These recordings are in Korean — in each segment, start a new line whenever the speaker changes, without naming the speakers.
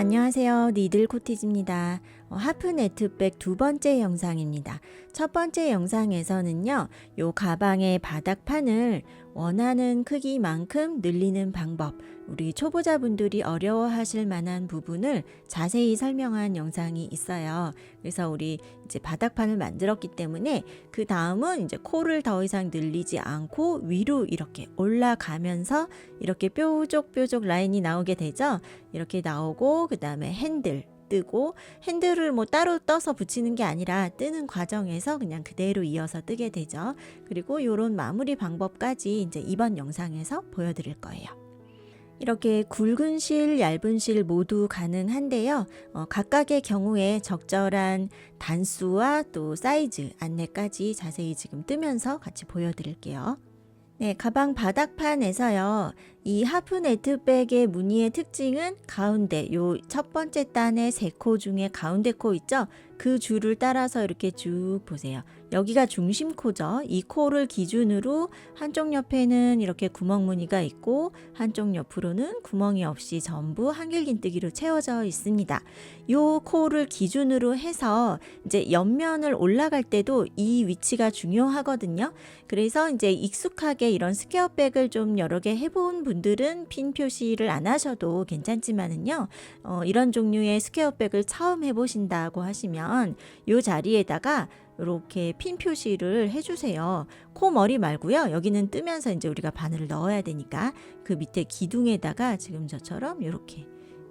안녕하세요. 니들 코티즈입니다. 하프네트백 두 번째 영상입니다. 첫 번째 영상에서는요, 요 가방의 바닥판을 원하는 크기만큼 늘리는 방법, 우리 초보자분들이 어려워하실 만한 부분을 자세히 설명한 영상이 있어요. 그래서 우리 이제 바닥판을 만들었기 때문에 그 다음은 이제 코를 더 이상 늘리지 않고 위로 이렇게 올라가면서 이렇게 뾰족뾰족 라인이 나오게 되죠. 이렇게 나오고 그 다음에 핸들 뜨고, 핸들을 뭐 따로 떠서 붙이는 게 아니라 뜨는 과정에서 그냥 그대로 이어서 뜨게 되죠. 그리고 요런 마무리 방법까지 이제 이번 영상에서 보여드릴 거예요. 이렇게 굵은 실, 얇은 실 모두 가능한데요. 각각의 경우에 적절한 단수와 또 사이즈 안내까지 자세히 지금 뜨면서 같이 보여드릴게요. 네, 가방 바닥판에서요. 이 하프네트백의 무늬의 특징은 가운데 요 첫 번째 단의 세 코 중에 가운데 코 있죠? 그 줄을 따라서 이렇게 쭉 보세요. 여기가 중심 코죠. 이 코를 기준으로 한쪽 옆에는 이렇게 구멍 무늬가 있고 한쪽 옆으로는 구멍이 없이 전부 한길긴뜨기로 채워져 있습니다. 요 코를 기준으로 해서 이제 옆면을 올라갈 때도 이 위치가 중요하거든요. 그래서 이제 익숙하게 이런 스퀘어백을 좀 여러 개 해본 분들은 핀 표시를 안 하셔도 괜찮지만은요, 이런 종류의 스퀘어백을 처음 해보신다고 하시면 이 자리에다가 이렇게 핀 표시를 해주세요. 코 머리 말고요. 여기는 뜨면서 이제 우리가 바늘을 넣어야 되니까 그 밑에 기둥에다가 지금 저처럼 이렇게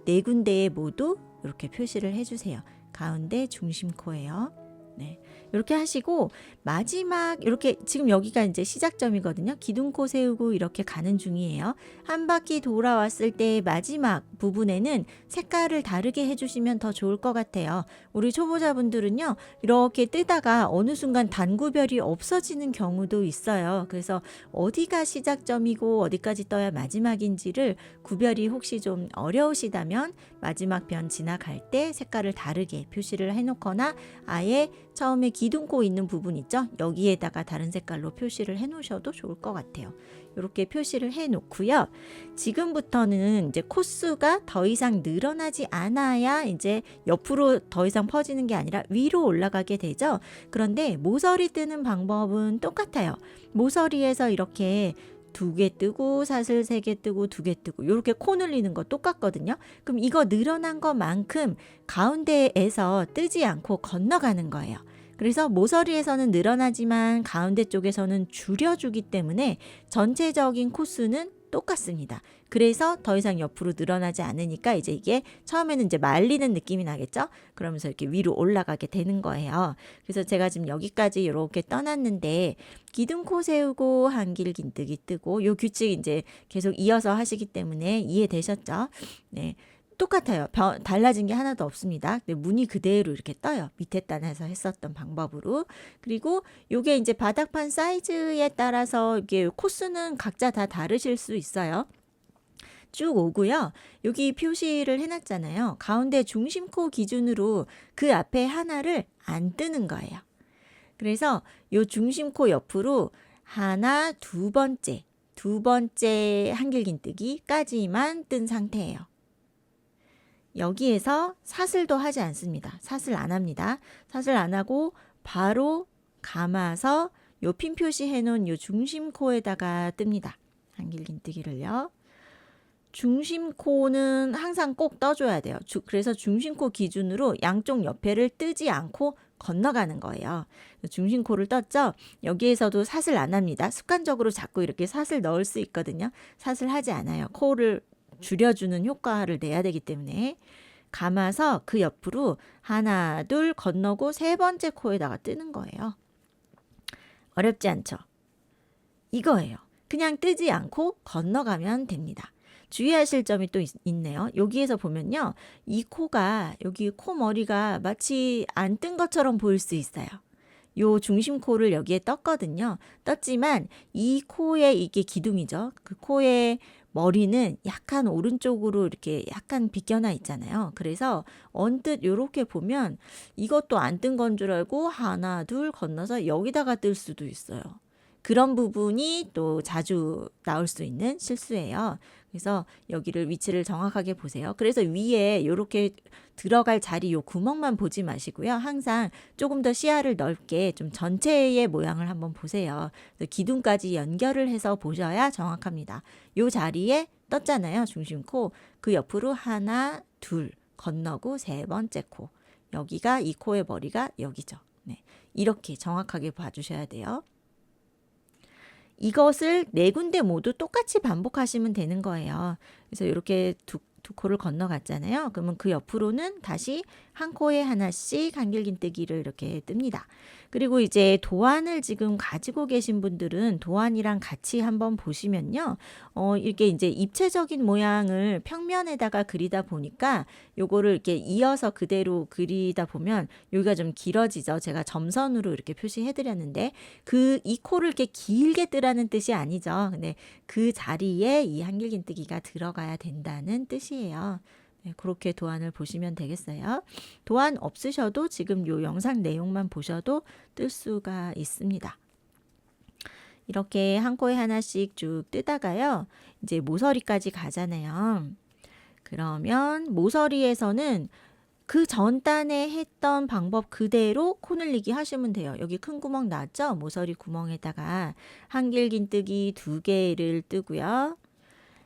네 군데에 모두 이렇게 표시를 해주세요. 가운데 중심 코예요. 네, 이렇게 하시고 마지막 이렇게 지금 여기가 이제 시작점이거든요. 기둥코 세우고 이렇게 가는 중이에요. 한 바퀴 돌아왔을 때 마지막 부분에는 색깔을 다르게 해주시면 더 좋을 것 같아요. 우리 초보자분들은요, 이렇게 뜨다가 어느 순간 단구별이 없어지는 경우도 있어요. 그래서 어디가 시작점이고 어디까지 떠야 마지막인지를 구별이 혹시 좀 어려우시다면 마지막 변 지나갈 때 색깔을 다르게 표시를 해놓거나 아예 처음에 기둥코 있는 부분 있죠? 여기에다가 다른 색깔로 표시를 해 놓으셔도 좋을 것 같아요. 이렇게 표시를 해 놓고요. 지금부터는 이제 코수가 더 이상 늘어나지 않아야 이제 옆으로 더 이상 퍼지는 게 아니라 위로 올라가게 되죠. 그런데 모서리 뜨는 방법은 똑같아요. 모서리에서 이렇게 두 개 뜨고 사슬 세 개 뜨고 두 개 뜨고 이렇게 코 늘리는 거 똑같거든요. 그럼 이거 늘어난 것만큼 가운데에서 뜨지 않고 건너가는 거예요. 그래서 모서리에서는 늘어나지만 가운데 쪽에서는 줄여주기 때문에 전체적인 코수는 똑같습니다. 그래서 더 이상 옆으로 늘어나지 않으니까 이제 이게 처음에는 이제 말리는 느낌이 나겠죠? 그러면서 이렇게 위로 올라가게 되는 거예요. 그래서 제가 지금 여기까지 이렇게 떠났는데 기둥코 세우고 한길긴뜨기 뜨고 요 규칙 이제 계속 이어서 하시기 때문에 이해되셨죠? 네. 똑같아요. 달라진 게 하나도 없습니다. 근데 무늬 그대로 이렇게 떠요. 밑에 단에서 했었던 방법으로. 그리고 요게 이제 바닥판 사이즈에 따라서 이게 코스는 각자 다 다르실 수 있어요. 쭉 오고요. 여기 표시를 해놨잖아요. 가운데 중심코 기준으로 그 앞에 하나를 안 뜨는 거예요. 그래서 요 중심코 옆으로 하나, 두 번째 한길긴뜨기까지만 뜬 상태예요. 여기에서 사슬도 하지 않습니다. 사슬 안 합니다. 사슬 안 하고 바로 감아서 요 핀 표시해 놓은 요 중심코에다가 뜹니다. 한길긴뜨기를요. 중심코는 항상 꼭 떠줘야 돼요. 그래서 중심코 기준으로 양쪽 옆에를 뜨지 않고 건너가는 거예요. 중심코를 떴죠? 여기에서도 사슬 안 합니다. 습관적으로 자꾸 이렇게 사슬 넣을 수 있거든요. 사슬 하지 않아요. 코를 줄여주는 효과를 내야 되기 때문에 감아서 그 옆으로 하나, 둘 건너고 세 번째 코에다가 뜨는 거예요. 어렵지 않죠? 이거예요. 그냥 뜨지 않고 건너가면 됩니다. 주의하실 점이 또 있네요. 여기에서 보면요. 이 코가 여기 코 머리가 마치 안 뜬 것처럼 보일 수 있어요. 요 중심 코를 여기에 떴거든요. 떴지만 이 코에 이게 기둥이죠. 그 코의 머리는 약간 오른쪽으로 이렇게 약간 비껴나 있잖아요. 그래서 언뜻 이렇게 보면 이것도 안 뜬 건 줄 알고 하나, 둘 건너서 여기다가 뜰 수도 있어요. 그런 부분이 또 자주 나올 수 있는 실수예요. 그래서 여기를 위치를 정확하게 보세요. 그래서 위에 이렇게 들어갈 자리 요 구멍만 보지 마시고요. 항상 조금 더 시야를 넓게 좀 전체의 모양을 한번 보세요. 기둥까지 연결을 해서 보셔야 정확합니다. 요 자리에 떴잖아요. 중심코. 그 옆으로 하나, 둘 건너고 세 번째 코. 여기가 이 코의 머리가 여기죠. 네. 이렇게 정확하게 봐주셔야 돼요. 이것을 네 군데 모두 똑같이 반복하시면 되는 거예요. 그래서 이렇게 두 코를 건너갔잖아요. 그러면 그 옆으로는 다시 한 코에 하나씩 한길긴뜨기를 이렇게 뜹니다. 그리고 이제 도안을 지금 가지고 계신 분들은 도안이랑 같이 한번 보시면요. 이렇게 이제 입체적인 모양을 평면에다가 그리다 보니까 요거를 이렇게 이어서 그대로 그리다 보면 여기가 좀 길어지죠. 제가 점선으로 이렇게 표시해 드렸는데 이 코를 이렇게 길게 뜨라는 뜻이 아니죠. 근데 그 자리에 이 한길긴뜨기가 들어가야 된다는 뜻이에요. 네, 그렇게 도안을 보시면 되겠어요. 도안 없으셔도 지금 요 영상 내용만 보셔도 뜰 수가 있습니다. 이렇게 한 코에 하나씩 쭉 뜨다가요. 이제 모서리까지 가잖아요. 그러면 모서리에서는 그 전 단에 했던 방법 그대로 코 늘리기 하시면 돼요. 여기 큰 구멍 나왔죠? 모서리 구멍에다가 한길긴뜨기 2개를 뜨고요.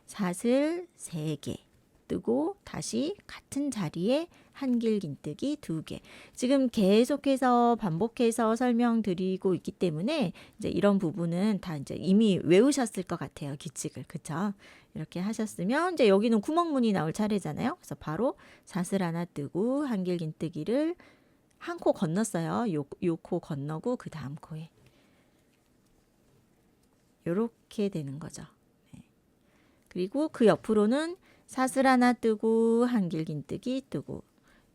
사슬 3개 뜨고 다시 같은 자리에 한길긴뜨기 2개. 지금 계속해서 반복해서 설명드리고 있기 때문에 이제 이런 부분은 다 이제 이미 외우셨을 것 같아요. 규칙을. 그쵸? 이렇게 하셨으면 이제 여기는 구멍문이 나올 차례잖아요. 그래서 바로 사슬 하나 뜨고 한길긴뜨기를 한 코 건넜어요. 요 코 건너고 그 다음 코에. 요렇게 되는 거죠. 네. 그리고 그 옆으로는 사슬 하나 뜨고 한길긴뜨기 뜨고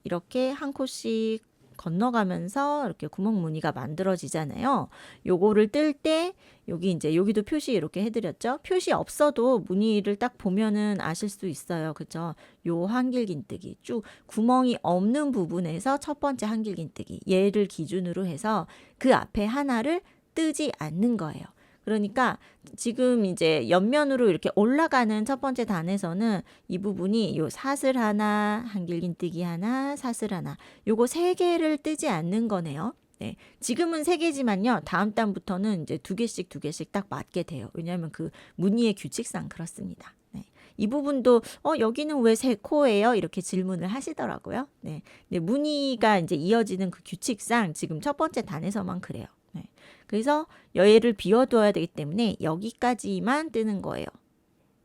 이렇게 한 코씩 건너가면서 이렇게 구멍 무늬가 만들어지잖아요. 요거를 뜰 때 여기 이제 여기도 표시 이렇게 해드렸죠. 표시 없어도 무늬를 딱 보면은 아실 수 있어요. 그죠? 요 한길긴뜨기 쭉 구멍이 없는 부분에서 첫 번째 한길긴뜨기 얘를 기준으로 해서 그 앞에 하나를 뜨지 않는 거예요. 그러니까 지금 이제 옆면으로 이렇게 올라가는 첫 번째 단에서는 이 부분이 요 사슬 하나, 한길긴뜨기 하나, 사슬 하나 요거 3개를 뜨지 않는 거네요. 네. 지금은 3개지만요. 다음 단부터는 이제 2개씩 딱 맞게 돼요. 왜냐하면 그 무늬의 규칙상 그렇습니다. 네. 이 부분도 여기는 왜 3코예요? 이렇게 질문을 하시더라고요. 네. 근데 무늬가 이제 이어지는 그 규칙상 지금 첫 번째 단에서만 그래요. 네. 그래서 얘를 비워둬야 되기 때문에 여기까지만 뜨는 거예요.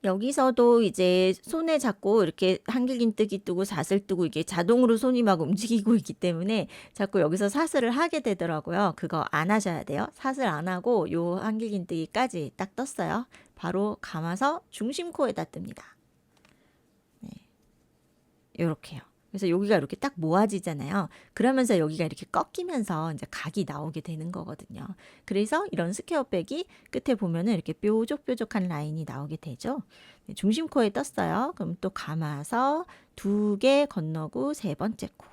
여기서도 이제 손에 잡고 이렇게 한길긴뜨기 뜨고 사슬 뜨고 이게 자동으로 손이 막 움직이고 있기 때문에 자꾸 여기서 사슬을 하게 되더라고요. 그거 안 하셔야 돼요. 사슬 안 하고 요 한길긴뜨기까지 딱 떴어요. 바로 감아서 중심코에다 뜹니다. 네. 요렇게요. 그래서 여기가 이렇게 딱 모아지잖아요. 그러면서 여기가 이렇게 꺾이면서 이제 각이 나오게 되는 거거든요. 그래서 이런 스퀘어백이 끝에 보면은 이렇게 뾰족뾰족한 라인이 나오게 되죠. 네, 중심코에 떴어요. 그럼 또 감아서 2개 건너고 세 번째 코.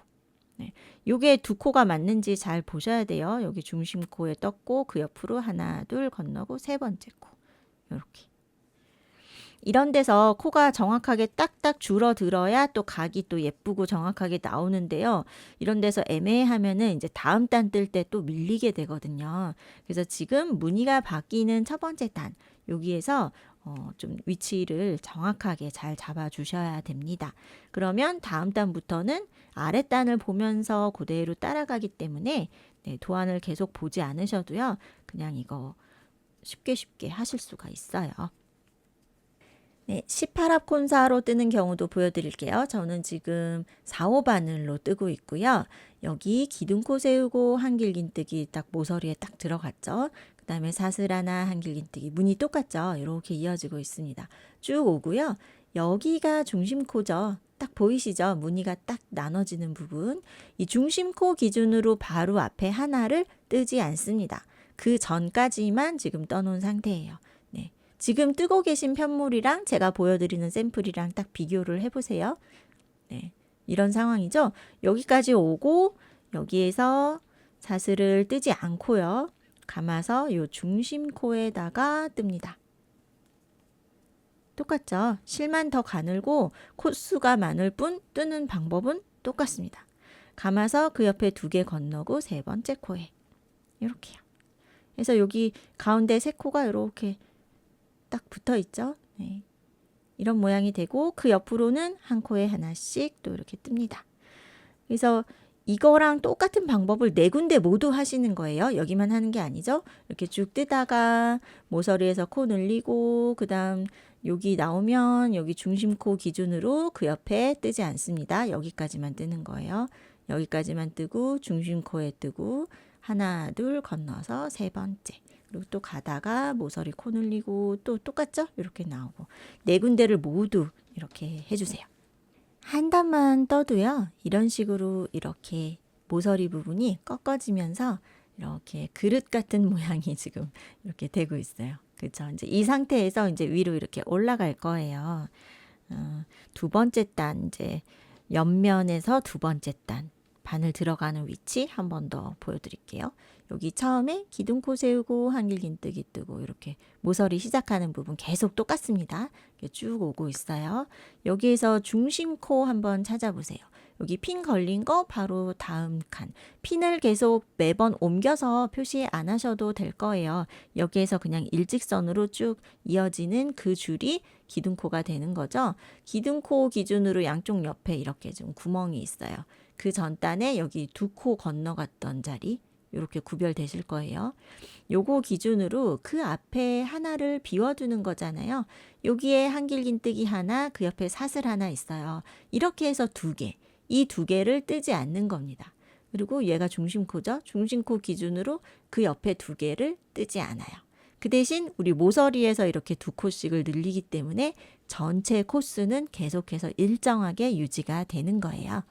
네, 요게 2코가 맞는지 잘 보셔야 돼요. 여기 중심코에 떴고 그 옆으로 하나, 둘 건너고 세 번째 코. 요렇게. 이런 데서 코가 정확하게 딱딱 줄어들어야 또 각이 또 예쁘고 정확하게 나오는데요. 이런 데서 애매하면은 이제 다음 단 뜰 때 또 밀리게 되거든요. 그래서 지금 무늬가 바뀌는 첫 번째 단 여기에서 좀 위치를 정확하게 잘 잡아 주셔야 됩니다. 그러면 다음 단부터는 아래 단을 보면서 그대로 따라가기 때문에 네, 도안을 계속 보지 않으셔도요. 그냥 이거 쉽게 하실 수가 있어요. 네, 18합 콘사로 뜨는 경우도 보여드릴게요. 저는 지금 4, 5바늘로 뜨고 있고요. 여기 기둥코 세우고 한길긴뜨기 딱 모서리에 딱 들어갔죠. 그 다음에 사슬 하나, 한길긴뜨기 무늬 똑같죠. 이렇게 이어지고 있습니다. 쭉 오고요. 여기가 중심코죠. 딱 보이시죠? 무늬가 딱 나눠지는 부분. 이 중심코 기준으로 바로 앞에 하나를 뜨지 않습니다. 그 전까지만 지금 떠놓은 상태예요. 네. 지금 뜨고 계신 편물이랑 제가 보여드리는 샘플이랑 딱 비교를 해보세요. 네, 이런 상황이죠. 여기까지 오고 여기에서 사슬을 뜨지 않고요. 감아서 요 중심 코에다가 뜹니다. 똑같죠? 실만 더 가늘고 코수가 많을 뿐 뜨는 방법은 똑같습니다. 감아서 그 옆에 2개 건너고 3번째 코에 이렇게요. 그래서 여기 가운데 3코가 이렇게 딱 붙어 있죠. 네. 이런 모양이 되고 그 옆으로는 한 코에 하나씩 또 이렇게 뜹니다. 그래서 이거랑 똑같은 방법을 4군데 모두 하시는 거예요. 여기만 하는 게 아니죠. 이렇게 쭉 뜨다가 모서리에서 코 늘리고 그 다음 여기 나오면 여기 중심코 기준으로 그 옆에 뜨지 않습니다. 여기까지만 뜨는 거예요. 여기까지만 뜨고 중심코에 뜨고 하나 둘 건너서 3번째 그리고 또 가다가 모서리 코 늘리고 또 똑같죠? 이렇게 나오고 4군데를 모두 이렇게 해주세요. 한 단만 떠도요. 이런 식으로 이렇게 모서리 부분이 꺾어지면서 이렇게 그릇 같은 모양이 지금 이렇게 되고 있어요. 그렇죠? 이제 이 상태에서 이제 위로 이렇게 올라갈 거예요. 2번째 단 이제 옆면에서 2번째 단 바늘 들어가는 위치 한 번 더 보여드릴게요. 여기 처음에 기둥코 세우고 한길긴뜨기 뜨고 이렇게 모서리 시작하는 부분 계속 똑같습니다. 이렇게 쭉 오고 있어요. 여기에서 중심코 한번 찾아보세요. 여기 핀 걸린 거 바로 다음 칸. 핀을 계속 매번 옮겨서 표시 안 하셔도 될 거예요. 여기에서 그냥 일직선으로 쭉 이어지는 그 줄이 기둥코가 되는 거죠. 기둥코 기준으로 양쪽 옆에 이렇게 좀 구멍이 있어요. 그 전 단에 여기 2코 건너갔던 자리 이렇게 구별되실 거예요. 요거 기준으로 그 앞에 하나를 비워두는 거잖아요. 여기에 한길긴뜨기 하나, 그 옆에 사슬 하나 있어요. 이렇게 해서 2개. 이 2개를 뜨지 않는 겁니다. 그리고 얘가 중심코죠. 중심코 기준으로 그 옆에 2개를 뜨지 않아요. 그 대신 우리 모서리에서 이렇게 2코씩을 늘리기 때문에 전체 코수는 계속해서 일정하게 유지가 되는 거예요.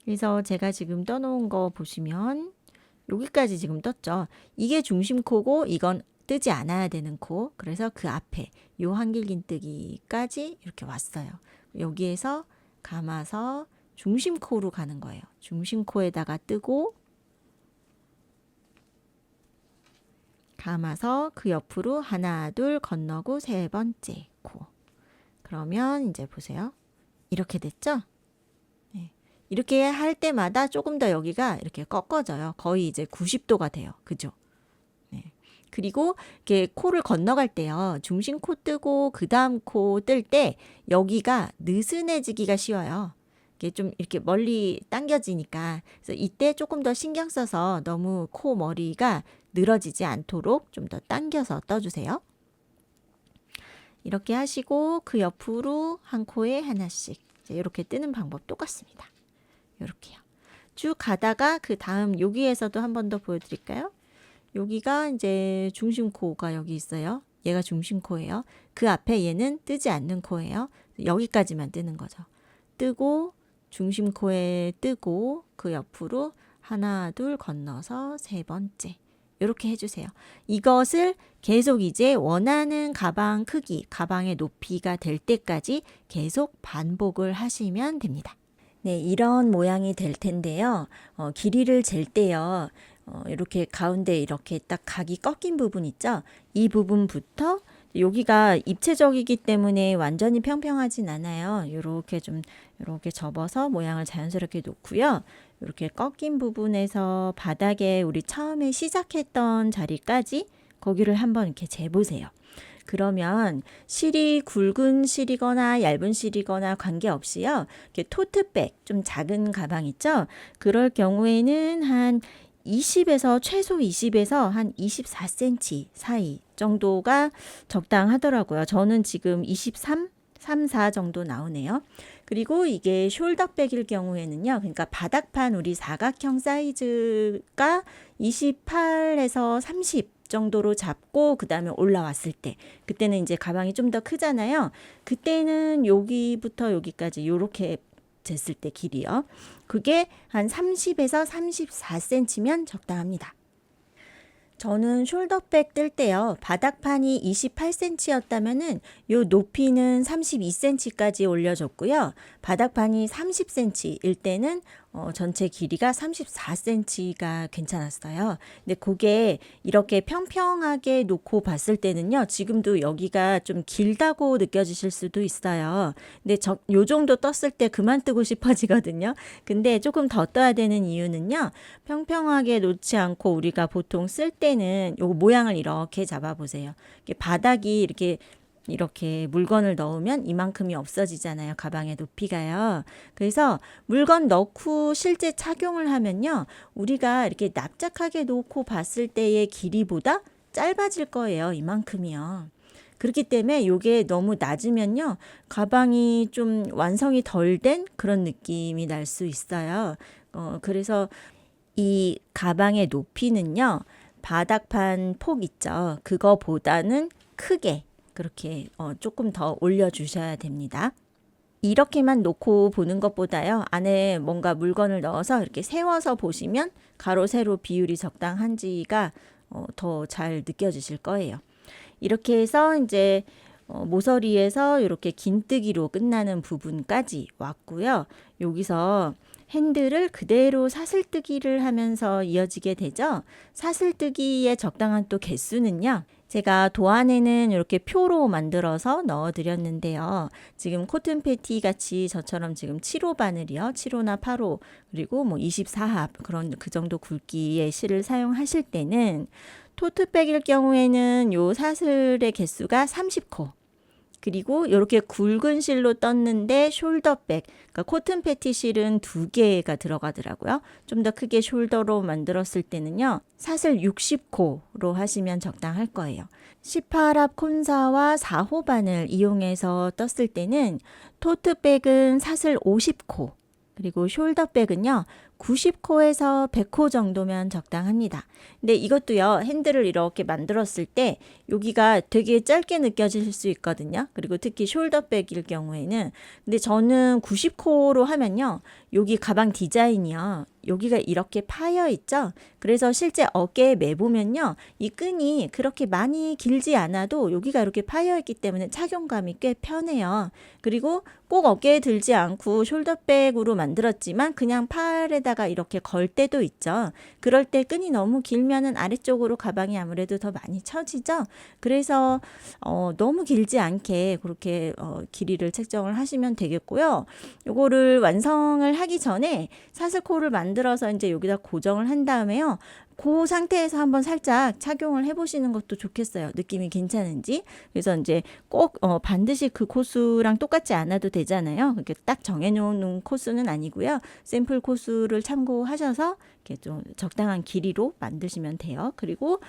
그래서 제가 지금 떠놓은 거 보시면 여기까지 지금 떴죠. 이게 중심코고 이건 뜨지 않아야 되는 코. 그래서 그 앞에 요 한길긴뜨기까지 이렇게 왔어요. 여기에서 감아서 중심코로 가는 거예요. 중심코에다가 뜨고 감아서 그 옆으로 하나 둘 건너고 3번째 코. 그러면 이제 보세요. 이렇게 됐죠? 네. 이렇게 할 때마다 조금 더 여기가 이렇게 꺾어져요. 거의 이제 90도가 돼요. 그죠? 네. 그리고 이렇게 코를 건너갈 때요. 중심 코 뜨고 그 다음 코 뜰 때 여기가 느슨해지기가 쉬워요. 이게 좀 이렇게 멀리 당겨지니까. 그래서 이때 조금 더 신경 써서 너무 코 머리가 늘어지지 않도록 좀 더 당겨서 떠주세요. 이렇게 하시고 그 옆으로 한 코에 하나씩 이렇게 뜨는 방법 똑같습니다. 이렇게요. 쭉 가다가 그 다음 여기에서도 한 번 더 보여드릴까요? 여기가 이제 중심코가 여기 있어요. 얘가 중심코예요. 그 앞에 얘는 뜨지 않는 코예요. 여기까지만 뜨는 거죠. 뜨고 중심코에 뜨고 그 옆으로 하나 둘 건너서 3번째 이렇게 해주세요. 이것을 계속 이제 원하는 가방 크기, 가방의 높이가 될 때까지 계속 반복을 하시면 됩니다. 네, 이런 모양이 될 텐데요. 길이를 잴 때요. 이렇게 가운데 이렇게 딱 각이 꺾인 부분 있죠? 이 부분부터 여기가 입체적이기 때문에 완전히 평평하진 않아요. 이렇게 좀 이렇게 접어서 모양을 자연스럽게 놓고요. 이렇게 꺾인 부분에서 바닥에 우리 처음에 시작했던 자리까지 거기를 한번 이렇게 재보세요. 그러면 실이 굵은 실이거나 얇은 실이거나 관계없이요. 이렇게 토트백 좀 작은 가방 있죠? 그럴 경우에는 한 20에서 최소 20에서 한 24cm 사이 정도가 적당하더라고요. 저는 지금 23, 3, 4 정도 나오네요. 그리고 이게 숄더백일 경우에는요. 그러니까 바닥판 우리 사각형 사이즈가 28에서 30 정도로 잡고 그 다음에 올라왔을 때 그때는 이제 가방이 좀 더 크잖아요. 그때는 여기부터 여기까지 요렇게 쟀을 때 길이요. 그게 한 30에서 34cm면 적당합니다. 저는 숄더백 뜰 때요. 바닥판이 28cm였다면은 요 높이는 32cm까지 올려줬고요. 바닥판이 30cm일 때는 전체 길이가 34cm가 괜찮았어요. 근데 그게 이렇게 평평하게 놓고 봤을 때는요, 지금도 여기가 좀 길다고 느껴지실 수도 있어요. 근데 요 정도 떴을 때 그만 뜨고 싶어지거든요. 근데 조금 더 떠야 되는 이유는요, 평평하게 놓지 않고 우리가 보통 쓸 때는 요 모양을 이렇게 잡아보세요. 바닥이 이렇게 물건을 넣으면 이만큼이 없어지잖아요. 가방의 높이가요. 그래서 물건 넣고 실제 착용을 하면요, 우리가 이렇게 납작하게 놓고 봤을 때의 길이보다 짧아질 거예요. 이만큼이요. 그렇기 때문에 이게 너무 낮으면요, 가방이 좀 완성이 덜 된 그런 느낌이 날 수 있어요. 그래서 이 가방의 높이는요, 바닥판 폭 있죠. 그거보다는 크게 그렇게 조금 더 올려주셔야 됩니다. 이렇게만 놓고 보는 것보다요, 안에 뭔가 물건을 넣어서 이렇게 세워서 보시면 가로 세로 비율이 적당한지가 더 잘 느껴지실 거예요. 이렇게 해서 이제 모서리에서 이렇게 긴뜨기로 끝나는 부분까지 왔고요. 여기서 핸들을 그대로 사슬뜨기를 하면서 이어지게 되죠. 사슬뜨기의 적당한 또 개수는요, 제가 도안에는 이렇게 표로 만들어서 넣어 드렸는데요. 지금 코튼 패티 같이 저처럼 지금 7호 바늘이요. 7호나 8호, 그리고 뭐 24합 그 정도 굵기의 실을 사용하실 때는 토트백일 경우에는 요 사슬의 개수가 30코. 그리고 이렇게 굵은 실로 떴는데 숄더백, 그러니까 코튼 패티 실은 2개가 들어가더라고요. 좀 더 크게 숄더로 만들었을 때는요, 사슬 60코로 하시면 적당할 거예요. 18합 콘사와 4호 바늘 이용해서 떴을 때는 토트백은 사슬 50코, 그리고 숄더백은요 90코에서 100코 정도면 적당합니다. 근데 이것도요, 핸들을 이렇게 만들었을 때 여기가 되게 짧게 느껴질 수 있거든요. 그리고 특히 숄더백일 경우에는, 근데 저는 90코로 하면요, 여기 가방 디자인이요, 여기가 이렇게 파여 있죠. 그래서 실제 어깨에 매보면요, 이 끈이 그렇게 많이 길지 않아도 여기가 이렇게 파여 있기 때문에 착용감이 꽤 편해요. 그리고 꼭 어깨에 들지 않고 숄더백으로 만들었지만 그냥 팔에다가 이렇게 걸 때도 있죠. 그럴 때 끈이 너무 길면은 아래쪽으로 가방이 아무래도 더 많이 처지죠. 그래서 너무 길지 않게 그렇게 길이를 책정을 하시면 되겠고요. 요거를 완성을 하기 전에 사슬코를 만들어서 이제 여기다 고정을 한 다음에요, 그 상태에서 한번 살짝 착용을 해보시는 것도 좋겠어요. 느낌이 괜찮은지. 그래서 이제 꼭 반드시 그 코수랑 똑같지 않아도 되잖아요. 이렇게 딱 정해놓은 코수는 아니고요. 샘플 코수를 참고하셔서 이렇게 좀 적당한 길이로 만드시면 돼요. 그리고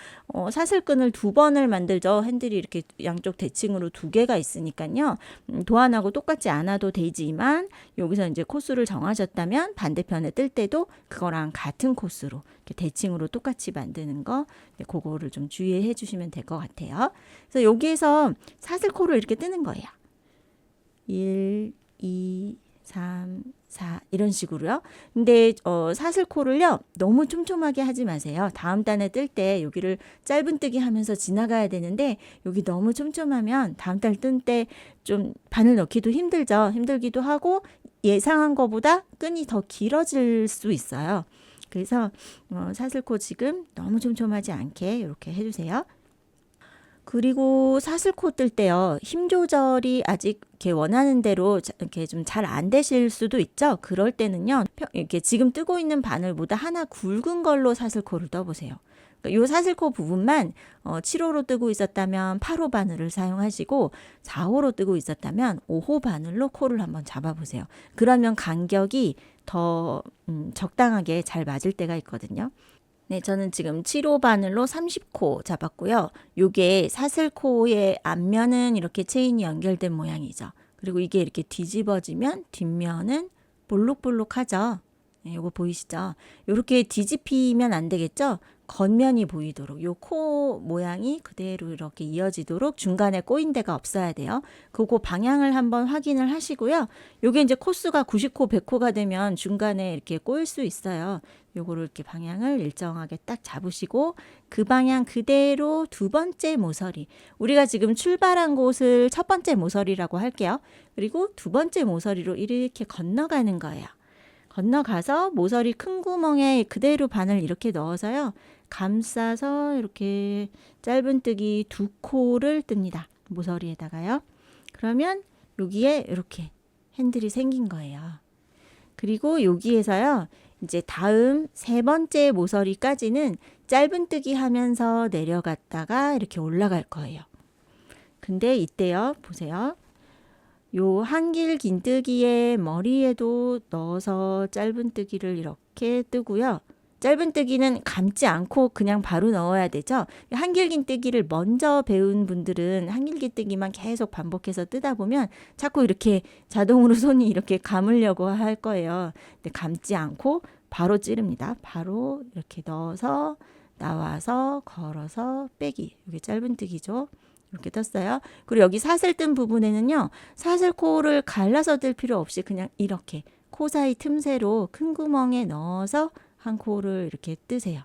사슬끈을 2번을 만들죠. 핸들이 이렇게 양쪽 대칭으로 2개가 있으니까요. 도안하고 똑같지 않아도 되지만 여기서 이제 코수를 정하셨다면 반대편에 뜰 때도 그거랑 같은 코수로 이렇게 대칭으로 똑같이 만드는 거, 그거를 좀 주의해 주시면 될 것 같아요. 그래서 여기에서 사슬코를 이렇게 뜨는 거예요. 1, 2, 3, 4 이런 식으로요. 근데 사슬코를요, 너무 촘촘하게 하지 마세요. 다음 단에 뜰 때 여기를 짧은뜨기 하면서 지나가야 되는데 여기 너무 촘촘하면 다음 달 뜰 때 좀 바늘 넣기도 힘들죠. 힘들기도 하고 예상한 것보다 끈이 더 길어질 수 있어요. 그래서 사슬코 지금 너무 촘촘하지 않게 이렇게 해주세요. 그리고 사슬코 뜰 때요, 힘 조절이 아직 이렇게 원하는 대로 이렇게 좀 잘 안 되실 수도 있죠. 그럴 때는요, 이렇게 지금 뜨고 있는 바늘보다 하나 굵은 걸로 사슬코를 떠보세요. 이 사슬코 부분만 7호로 뜨고 있었다면 8호 바늘을 사용하시고 4호로 뜨고 있었다면 5호 바늘로 코를 한번 잡아보세요. 그러면 간격이 더 적당하게 잘 맞을 때가 있거든요. 네, 저는 지금 7호 바늘로 30코 잡았고요. 요게 사슬코의 앞면은 이렇게 체인이 연결된 모양이죠. 그리고 이게 이렇게 뒤집어지면 뒷면은 볼록볼록하죠. 네, 요거 보이시죠? 요렇게 뒤집히면 안 되겠죠? 겉면이 보이도록, 요 코 모양이 그대로 이렇게 이어지도록 중간에 꼬인 데가 없어야 돼요. 그거 방향을 한번 확인을 하시고요. 요게 이제 코수가 90코, 100코가 되면 중간에 이렇게 꼬일 수 있어요. 요거를 이렇게 방향을 일정하게 딱 잡으시고 그 방향 그대로 2번째 모서리, 우리가 지금 출발한 곳을 첫 번째 모서리라고 할게요. 그리고 2번째 모서리로 이렇게 건너가는 거예요. 건너가서 모서리 큰 구멍에 그대로 바늘 이렇게 넣어서요. 감싸서 이렇게 짧은뜨기 2코를 뜹니다. 모서리에다가요. 그러면 여기에 이렇게 핸들이 생긴 거예요. 그리고 여기에서요. 이제 다음 3번째 모서리까지는 짧은뜨기 하면서 내려갔다가 이렇게 올라갈 거예요. 근데 이때요. 보세요. 요 한길 긴뜨기의 머리에도 넣어서 짧은뜨기를 이렇게 뜨고요. 짧은뜨기는 감지 않고 그냥 바로 넣어야 되죠. 한길 긴뜨기를 먼저 배운 분들은 한길 긴뜨기만 계속 반복해서 뜨다 보면 자꾸 이렇게 자동으로 손이 이렇게 감으려고 할 거예요. 근데 감지 않고 바로 찌릅니다. 바로 이렇게 넣어서 나와서 걸어서 빼기. 이게 짧은뜨기죠. 이렇게 떴어요. 그리고 여기 사슬 뜬 부분에는요. 사슬코를 갈라서 뜰 필요 없이 그냥 이렇게 코 사이 틈새로 큰 구멍에 넣어서 한 코를 이렇게 뜨세요.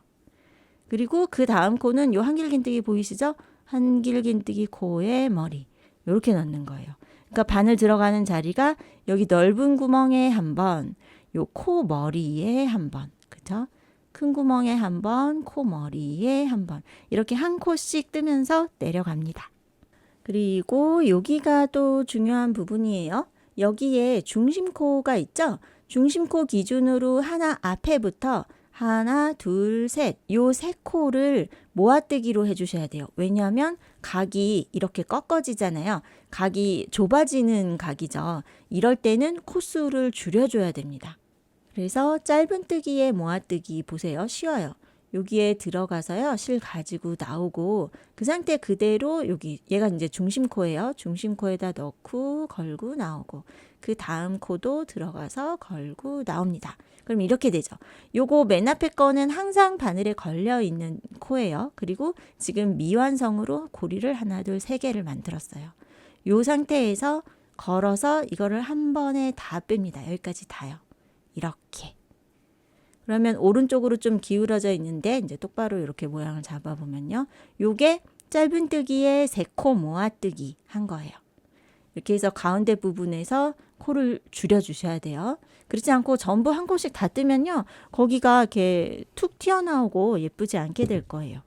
그리고 그 다음 코는 요 한길긴뜨기 보이시죠? 한길긴뜨기 코의 머리 이렇게 넣는 거예요. 그러니까 바늘 들어가는 자리가 여기 넓은 구멍에 한 번, 요 코 머리에 한 번, 그죠? 큰 구멍에 한 번, 코 머리에 한 번 이렇게 한 코씩 뜨면서 내려갑니다. 그리고 여기가 또 중요한 부분이에요. 여기에 중심코가 있죠? 중심코 기준으로 하나 앞에부터 하나, 둘, 셋, 요 3코를 모아뜨기로 해주셔야 돼요. 왜냐하면 각이 이렇게 꺾어지잖아요. 각이 좁아지는 각이죠. 이럴 때는 코수를 줄여줘야 됩니다. 그래서 짧은뜨기에 모아뜨기 보세요. 쉬워요. 여기에 들어가서요. 실 가지고 나오고 그 상태 그대로 여기 얘가 이제 중심코예요. 중심코에다 넣고 걸고 나오고 그 다음 코도 들어가서 걸고 나옵니다. 그럼 이렇게 되죠. 요거 맨 앞에 거는 항상 바늘에 걸려 있는 코예요. 그리고 지금 미완성으로 고리를 하나, 둘, 3개를 만들었어요. 요 상태에서 걸어서 이거를 한 번에 다 뺍니다. 여기까지 다요. 이렇게. 그러면 오른쪽으로 좀 기울어져 있는데 이제 똑바로 이렇게 모양을 잡아보면요. 요게 짧은뜨기에 3코 모아뜨기 한 거예요. 이렇게 해서 가운데 부분에서 코를 줄여주셔야 돼요. 그렇지 않고 전부 한 코씩 다 뜨면요. 거기가 이렇게 툭 튀어나오고 예쁘지 않게 될 거예요.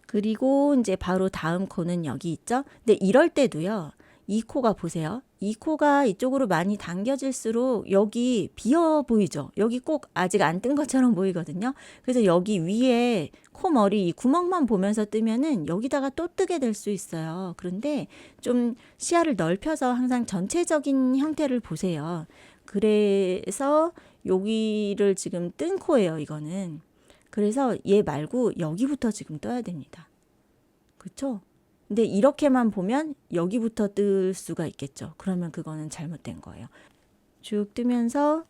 그리고 이제 바로 다음 코는 여기 있죠. 근데 이럴 때도요. 이 코가 보세요. 이 코가 이쪽으로 많이 당겨질수록 여기 비어 보이죠? 여기 꼭 아직 안 뜬 것처럼 보이거든요. 그래서 여기 위에 코 머리 이 구멍만 보면서 뜨면은 여기다가 또 뜨게 될 수 있어요. 그런데 좀 시야를 넓혀서 항상 전체적인 형태를 보세요. 그래서 여기를 지금 뜬 코예요, 이거는. 그래서 얘 말고 여기부터 지금 떠야 됩니다. 그렇죠? 근데 이렇게만 보면 여기부터 뜰 수가 있겠죠. 그러면 그거는 잘못된 거예요. 쭉 뜨면서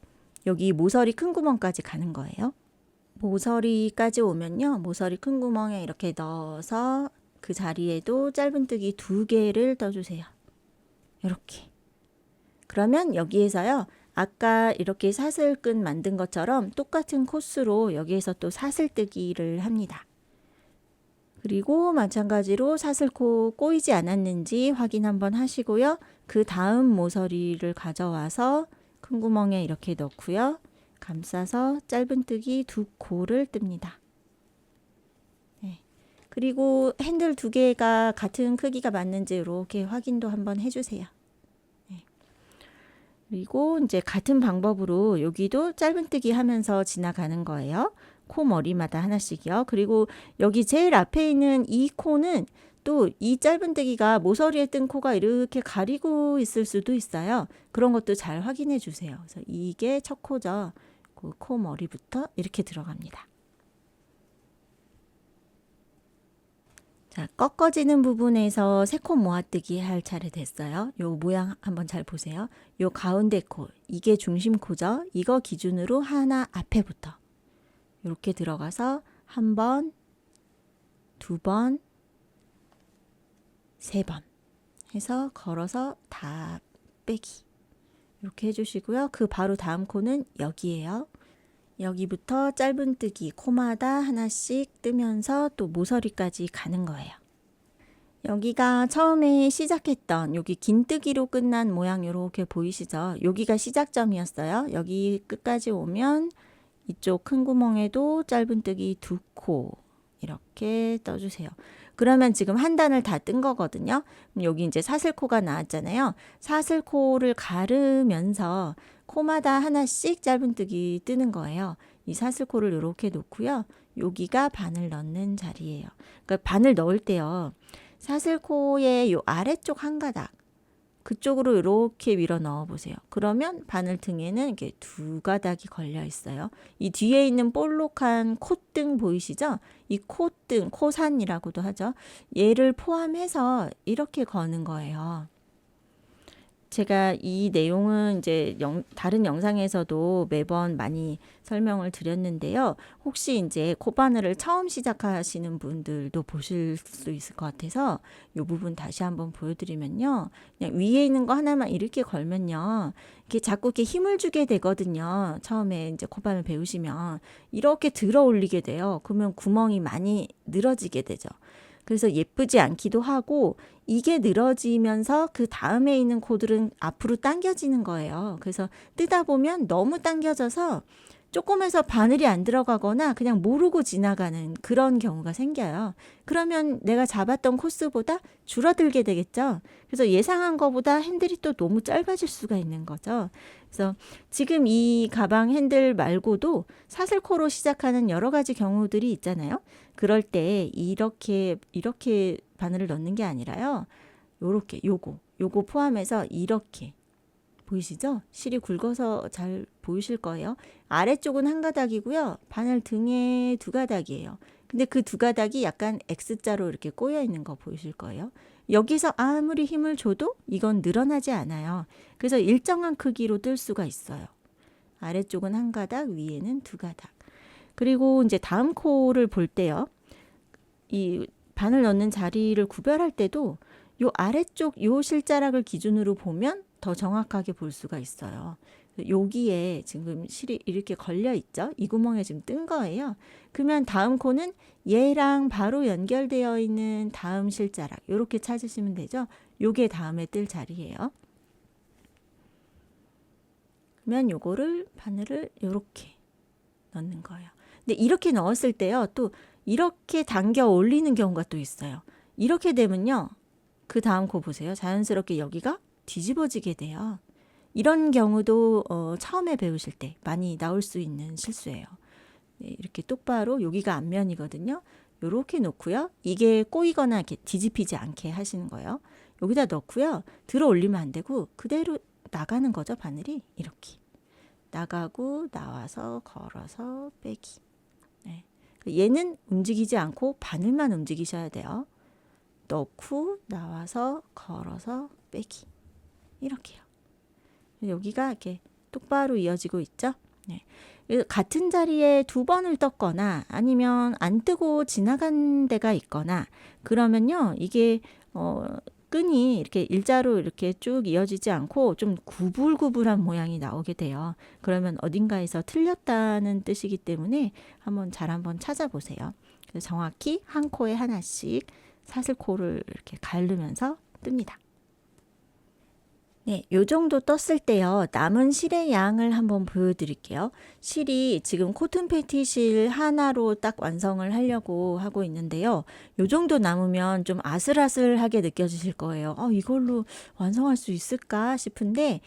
여기 모서리 큰 구멍까지 가는 거예요. 모서리까지 오면요. 모서리 큰 구멍에 이렇게 넣어서 그 자리에도 짧은뜨기 2개를 떠주세요. 이렇게. 그러면 여기에서요. 아까 이렇게 사슬끈 만든 것처럼 똑같은 코스로 여기에서 또 사슬뜨기를 합니다. 그리고 마찬가지로 사슬코 꼬이지 않았는지 확인 한번 하시고요. 그 다음 모서리를 가져와서 큰 구멍에 이렇게 넣고요. 감싸서 짧은뜨기 2코를 뜹니다. 네. 그리고 핸들 2개가 같은 크기가 맞는지 이렇게 확인도 한번 해주세요. 네. 그리고 이제 같은 방법으로 여기도 짧은뜨기 하면서 지나가는 거예요. 코 머리마다 하나씩이요. 그리고 여기 제일 앞에 있는 이 코는 또 이 짧은뜨기가 모서리에 뜬 코가 이렇게 가리고 있을 수도 있어요. 그런 것도 잘 확인해 주세요. 그래서 이게 첫 코죠. 그 코 머리부터 이렇게 들어갑니다. 자, 꺾어지는 부분에서 3코 모아뜨기 할 차례 됐어요. 요 모양 한번 잘 보세요. 요 가운데 코, 이게 중심 코죠. 이거 기준으로 하나 앞에부터 이렇게 들어가서 1번, 2번, 3번 해서 걸어서 다 빼기 이렇게 해주시고요. 그 바로 다음 코는 여기에요. 여기부터 짧은뜨기 코마다 하나씩 뜨면서 또 모서리까지 가는 거예요. 여기가 처음에 시작했던 여기 긴뜨기로 끝난 모양 이렇게 보이시죠? 여기가 시작점이었어요. 여기 끝까지 오면 이쪽 큰 구멍에도 짧은뜨기 2코 이렇게 떠주세요. 그러면 지금 한 단을 다 뜬 거거든요. 여기 이제 사슬코가 나왔잖아요. 사슬코를 가르면서 코마다 하나씩 짧은뜨기 뜨는 거예요. 이 사슬코를 이렇게 놓고요. 여기가 바늘 넣는 자리예요. 그러니까 바늘 넣을 때요. 사슬코의 요 아래쪽 한 가닥 그쪽으로 이렇게 밀어 넣어 보세요. 그러면 바늘 등에는 이렇게 2가닥이 걸려 있어요. 이 뒤에 있는 볼록한 콧등 보이시죠? 이 콧등, 코산이라고도 하죠. 얘를 포함해서 이렇게 거는 거예요. 제가 이 내용은 이제 다른 영상에서도 매번 많이 설명을 드렸는데요. 혹시 이제 코바늘을 처음 시작하시는 분들도 보실 수 있을 것 같아서 이 부분 다시 한번 보여드리면요. 그냥 위에 있는 거 하나만 이렇게 걸면요. 이렇게 자꾸 이렇게 힘을 주게 되거든요. 처음에 이제 코바늘 배우시면 이렇게 들어 올리게 돼요. 그러면 구멍이 많이 늘어지게 되죠. 그래서 예쁘지 않기도 하고 이게 늘어지면서 그 다음에 있는 코들은 앞으로 당겨지는 거예요. 그래서 뜨다 보면 너무 당겨져서 조금해서 바늘이 안 들어가거나 그냥 모르고 지나가는 그런 경우가 생겨요. 그러면 내가 잡았던 코스보다 줄어들게 되겠죠. 그래서 예상한 것보다 핸들이 또 너무 짧아질 수가 있는 거죠. 그래서 지금 이 가방 핸들 말고도 사슬코로 시작하는 여러 가지 경우들이 있잖아요. 그럴 때 이렇게 바늘을 넣는 게 아니라요. 요렇게 요거 포함해서 이렇게 보이시죠? 실이 굵어서 잘 보이실 거예요. 아래쪽은 한 가닥이고요. 바늘 등에 2가닥이에요. 근데 그 2가닥이 약간 X자로 이렇게 꼬여 있는 거 보이실 거예요. 여기서 아무리 힘을 줘도 이건 늘어나지 않아요. 그래서 일정한 크기로 뜰 수가 있어요. 아래쪽은 한 가닥, 위에는 2가닥. 그리고 이제 다음 코를 볼 때요. 이 바늘 넣는 자리를 구별할 때도 요 아래쪽 요 실자락을 기준으로 보면 더 정확하게 볼 수가 있어요. 여기에 지금 실이 이렇게 걸려 있죠. 이 구멍에 지금 뜬 거예요. 그러면 다음 코는 얘랑 바로 연결되어 있는 다음 실자락 이렇게 찾으시면 되죠. 요게 다음에 뜰 자리예요. 그러면 요거를 바늘을 이렇게 넣는 거예요. 근데 이렇게 넣었을 때요. 또 이렇게 당겨 올리는 경우가 또 있어요. 이렇게 되면요. 그 다음 코 보세요. 자연스럽게 여기가 뒤집어지게 돼요. 이런 경우도 처음에 배우실 때 많이 나올 수 있는 실수예요. 네, 이렇게 똑바로 여기가 앞면이거든요. 이렇게 놓고요. 이게 꼬이거나 이렇게 뒤집히지 않게 하시는 거예요. 여기다 넣고요. 들어 올리면 안 되고 그대로 나가는 거죠. 바늘이 이렇게 나가고 나와서 걸어서 빼기. 네. 얘는 움직이지 않고 바늘만 움직이셔야 돼요. 넣고 나와서 걸어서 빼기. 이렇게요. 여기가 이렇게 똑바로 이어지고 있죠. 네. 같은 자리에 2번을 떴거나 아니면 안 뜨고 지나간 데가 있거나 그러면요. 이게 끈이 이렇게 일자로 이렇게 쭉 이어지지 않고 좀 구불구불한 모양이 나오게 돼요. 그러면 어딘가에서 틀렸다는 뜻이기 때문에 한번 찾아보세요. 그래서 정확히 한 코에 하나씩 사슬코를 이렇게 가르면서 뜹니다. 네, 요 정도 떴을 때요. 남은 실의 양을 한번 보여드릴게요. 실이 지금 코튼 패티 실 하나로 딱 완성을 하려고 하고 있는데요. 요 정도 남으면 좀 아슬아슬하게 느껴지실 거예요. 이걸로 완성할 수 있을까 싶은데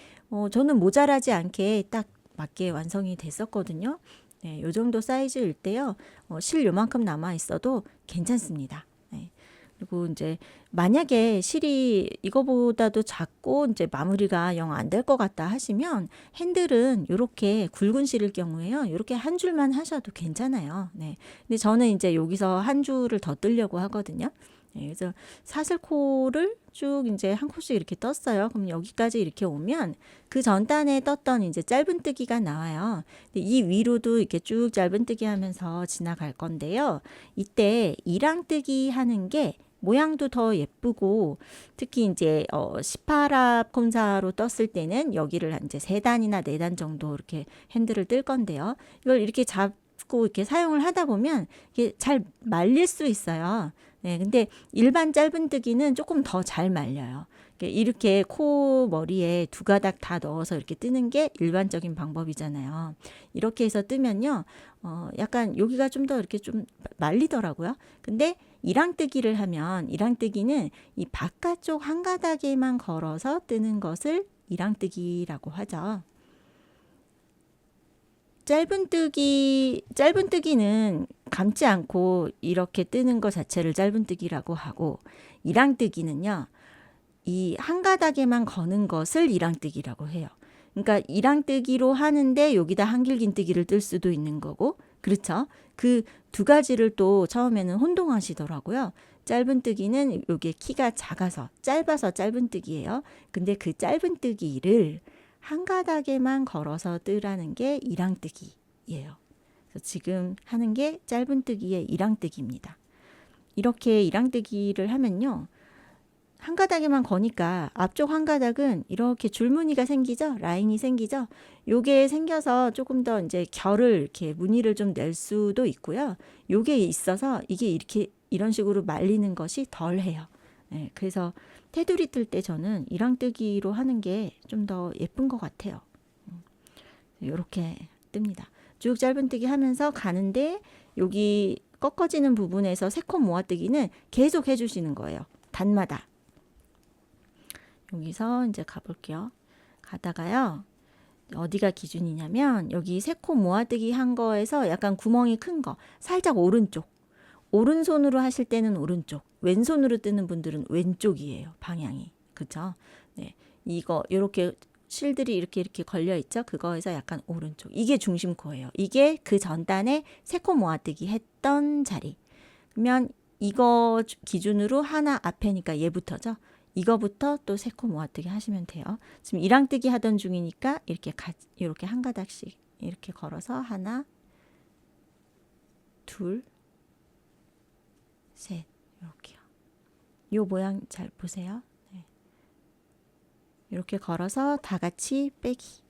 저는 모자라지 않게 딱 맞게 완성이 됐었거든요. 네, 요 정도 사이즈일 때요. 실 요만큼 남아 있어도 괜찮습니다. 네. 그리고 이제 만약에 실이 이거보다도 작고 이제 마무리가 영 안 될 것 같다 하시면 핸들은 이렇게 굵은 실일 경우에요. 이렇게 한 줄만 하셔도 괜찮아요. 네. 근데 저는 이제 여기서 한 줄을 더 뜨려고 하거든요. 네, 그래서 사슬코를 쭉 이제 한 코씩 이렇게 떴어요. 그럼 여기까지 이렇게 오면 그 전단에 떴던 이제 짧은뜨기가 나와요. 근데 이 위로도 이렇게 쭉 짧은뜨기 하면서 지나갈 건데요. 이때 이랑뜨기 하는 게 모양도 더 예쁘고 특히 이제 18합 콤사로 떴을 때는 여기를 이제 3단이나 4단 정도 이렇게 핸들을 뜰 건데요. 이걸 이렇게 잡고 이렇게 사용을 하다 보면 이게 잘 말릴 수 있어요. 네, 근데 일반 짧은뜨기는 조금 더 잘 말려요. 이렇게 코 머리에 두 가닥 다 넣어서 이렇게 뜨는 게 일반적인 방법이잖아요. 이렇게 해서 뜨면요, 약간 여기가 좀 더 이렇게 좀 말리더라고요. 근데 이랑뜨기를 하면, 이랑뜨기는 이 바깥쪽 한 가닥에만 걸어서 뜨는 것을 이랑뜨기라고 하죠. 짧은뜨기는 감지 않고 이렇게 뜨는 것 자체를 짧은뜨기라고 하고, 이랑뜨기는요, 이 한 가닥에만 거는 것을 이랑뜨기라고 해요. 그러니까 이랑뜨기로 하는데 여기다 한길긴뜨기를 뜰 수도 있는 거고, 그렇죠? 그 두 가지를 또 처음에는 혼동하시더라고요. 짧은뜨기는 요게 키가 작아서 짧아서 짧은뜨기예요. 근데 그 짧은뜨기를 한 가닥에만 걸어서 뜨라는 게 이랑뜨기예요. 그래서 지금 하는 게 짧은뜨기의 이랑뜨기입니다. 이렇게 이랑뜨기를 하면요, 한 가닥에만 거니까 앞쪽 한 가닥은 이렇게 줄무늬가 생기죠? 라인이 생기죠? 요게 생겨서 조금 더 이제 결을 이렇게 무늬를 좀 낼 수도 있고요. 요게 있어서 이게 이렇게 이런 식으로 말리는 것이 덜해요. 네, 그래서 테두리 뜰 때 저는 이랑뜨기로 하는 게 좀 더 예쁜 것 같아요. 이렇게 뜹니다. 쭉 짧은뜨기 하면서 가는데 여기 꺾어지는 부분에서 세 코 모아뜨기는 계속 해주시는 거예요. 단마다. 여기서 이제 가볼게요. 가다가요, 어디가 기준이냐면 여기 세 코 모아뜨기 한 거에서 약간 구멍이 큰 거, 살짝 오른쪽. 오른손으로 하실 때는 오른쪽, 왼손으로 뜨는 분들은 왼쪽이에요. 방향이. 그쵸? 네. 이거 요렇게 실들이 이렇게 걸려 있죠? 그거에서 약간 오른쪽. 이게 중심코예요. 이게 그 전단에 세 코 모아뜨기 했던 자리. 그러면 이거 기준으로 하나 앞에니까 얘부터죠. 이거부터 또 세 코 모아뜨기 하시면 돼요. 지금 이랑뜨기 하던 중이니까 이렇게 한 가닥씩 이렇게 걸어서 하나, 둘, 셋, 이렇게요. 요 모양 잘 보세요. 네. 이렇게 걸어서 다 같이 빼기.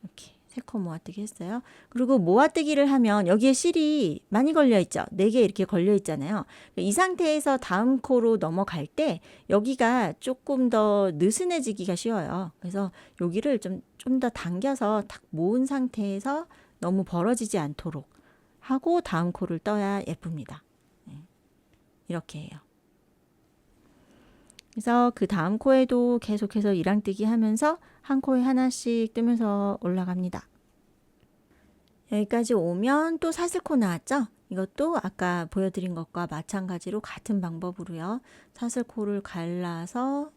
이렇게 세 코 모아뜨기 했어요. 그리고 모아뜨기를 하면 여기에 실이 많이 걸려 있죠. 4개 이렇게 걸려 있잖아요. 이 상태에서 다음 코로 넘어갈 때 여기가 조금 더 느슨해지기가 쉬워요. 그래서 여기를 좀 더 당겨서 탁 모은 상태에서 너무 벌어지지 않도록 하고 다음 코를 떠야 예쁩니다. 이렇게 해요. 그래서 그 다음 코에도 계속해서 이랑뜨기 하면서 한 코에 하나씩 뜨면서 올라갑니다. 여기까지 오면 또 사슬코 나왔죠? 이것도 아까 보여드린 것과 마찬가지로 같은 방법으로요. 사슬코를 갈라서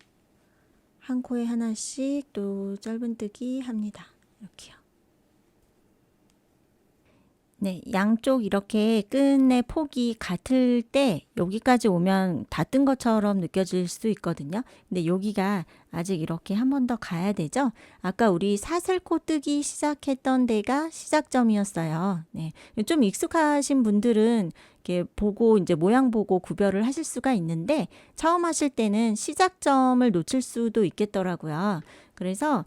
한 코에 하나씩 또 짧은뜨기 합니다. 이렇게요. 네, 양쪽 이렇게 끝의 폭이 같을 때 여기까지 오면 다 뜬 것처럼 느껴질 수 있거든요. 근데 여기가 아직 이렇게 한 번 더 가야 되죠. 아까 우리 사슬코 뜨기 시작했던 데가 시작점이었어요. 네, 좀 익숙하신 분들은 이렇게 보고 이제 모양 보고 구별을 하실 수가 있는데 처음 하실 때는 시작점을 놓칠 수도 있겠더라고요. 그래서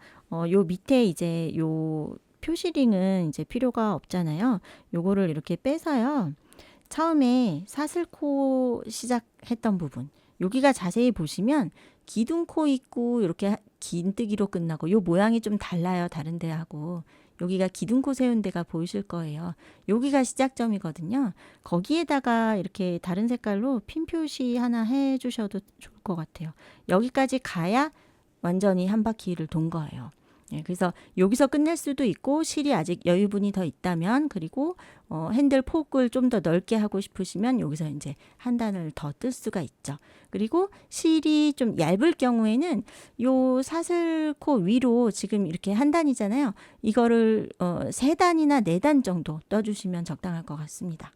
요 밑에 이제 요 표시링은 이제 필요가 없잖아요. 요거를 이렇게 빼서요. 처음에 사슬코 시작했던 부분, 여기가 자세히 보시면 기둥코 있고 이렇게 긴뜨기로 끝나고 요 모양이 좀 달라요. 다른 데하고. 여기가 기둥코 세운 데가 보이실 거예요. 여기가 시작점이거든요. 거기에다가 이렇게 다른 색깔로 핀 표시 하나 해 주셔도 좋을 것 같아요. 여기까지 가야 완전히 한 바퀴를 돈 거예요. 예, 그래서 여기서 끝낼 수도 있고 실이 아직 여유분이 더 있다면 그리고 핸들 폭을 좀 더 넓게 하고 싶으시면 여기서 이제 한 단을 더 뜰 수가 있죠. 그리고 실이 좀 얇을 경우에는 요 사슬코 위로 지금 이렇게 한 단이잖아요. 이거를 3단이나 4단 정도 떠주시면 적당할 것 같습니다.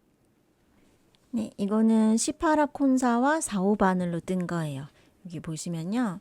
네, 이거는 18합 콘사와 4호 바늘로 뜬 거예요. 여기 보시면요.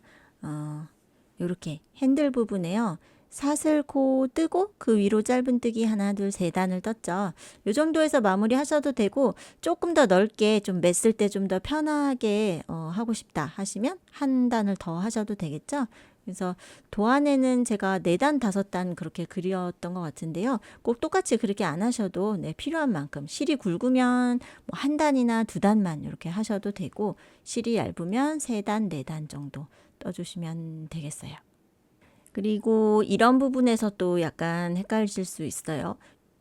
이렇게 핸들 부분에요. 사슬코 뜨고 그 위로 짧은뜨기 하나 둘 세 단을 떴죠. 이 정도에서 마무리 하셔도 되고 조금 더 넓게 좀 맸을 때 좀 더 편하게 하고 싶다 하시면 한 단을 더 하셔도 되겠죠. 그래서 도안에는 제가 4단, 5단 그렇게 그렸던 것 같은데요. 꼭 똑같이 그렇게 안 하셔도 필요한 만큼 실이 굵으면 뭐 1단이나 2단만 이렇게 하셔도 되고 실이 얇으면 3단, 4단 정도 떠주시면 되겠어요. 그리고 이런 부분에서 또 약간 헷갈리실 수 있어요.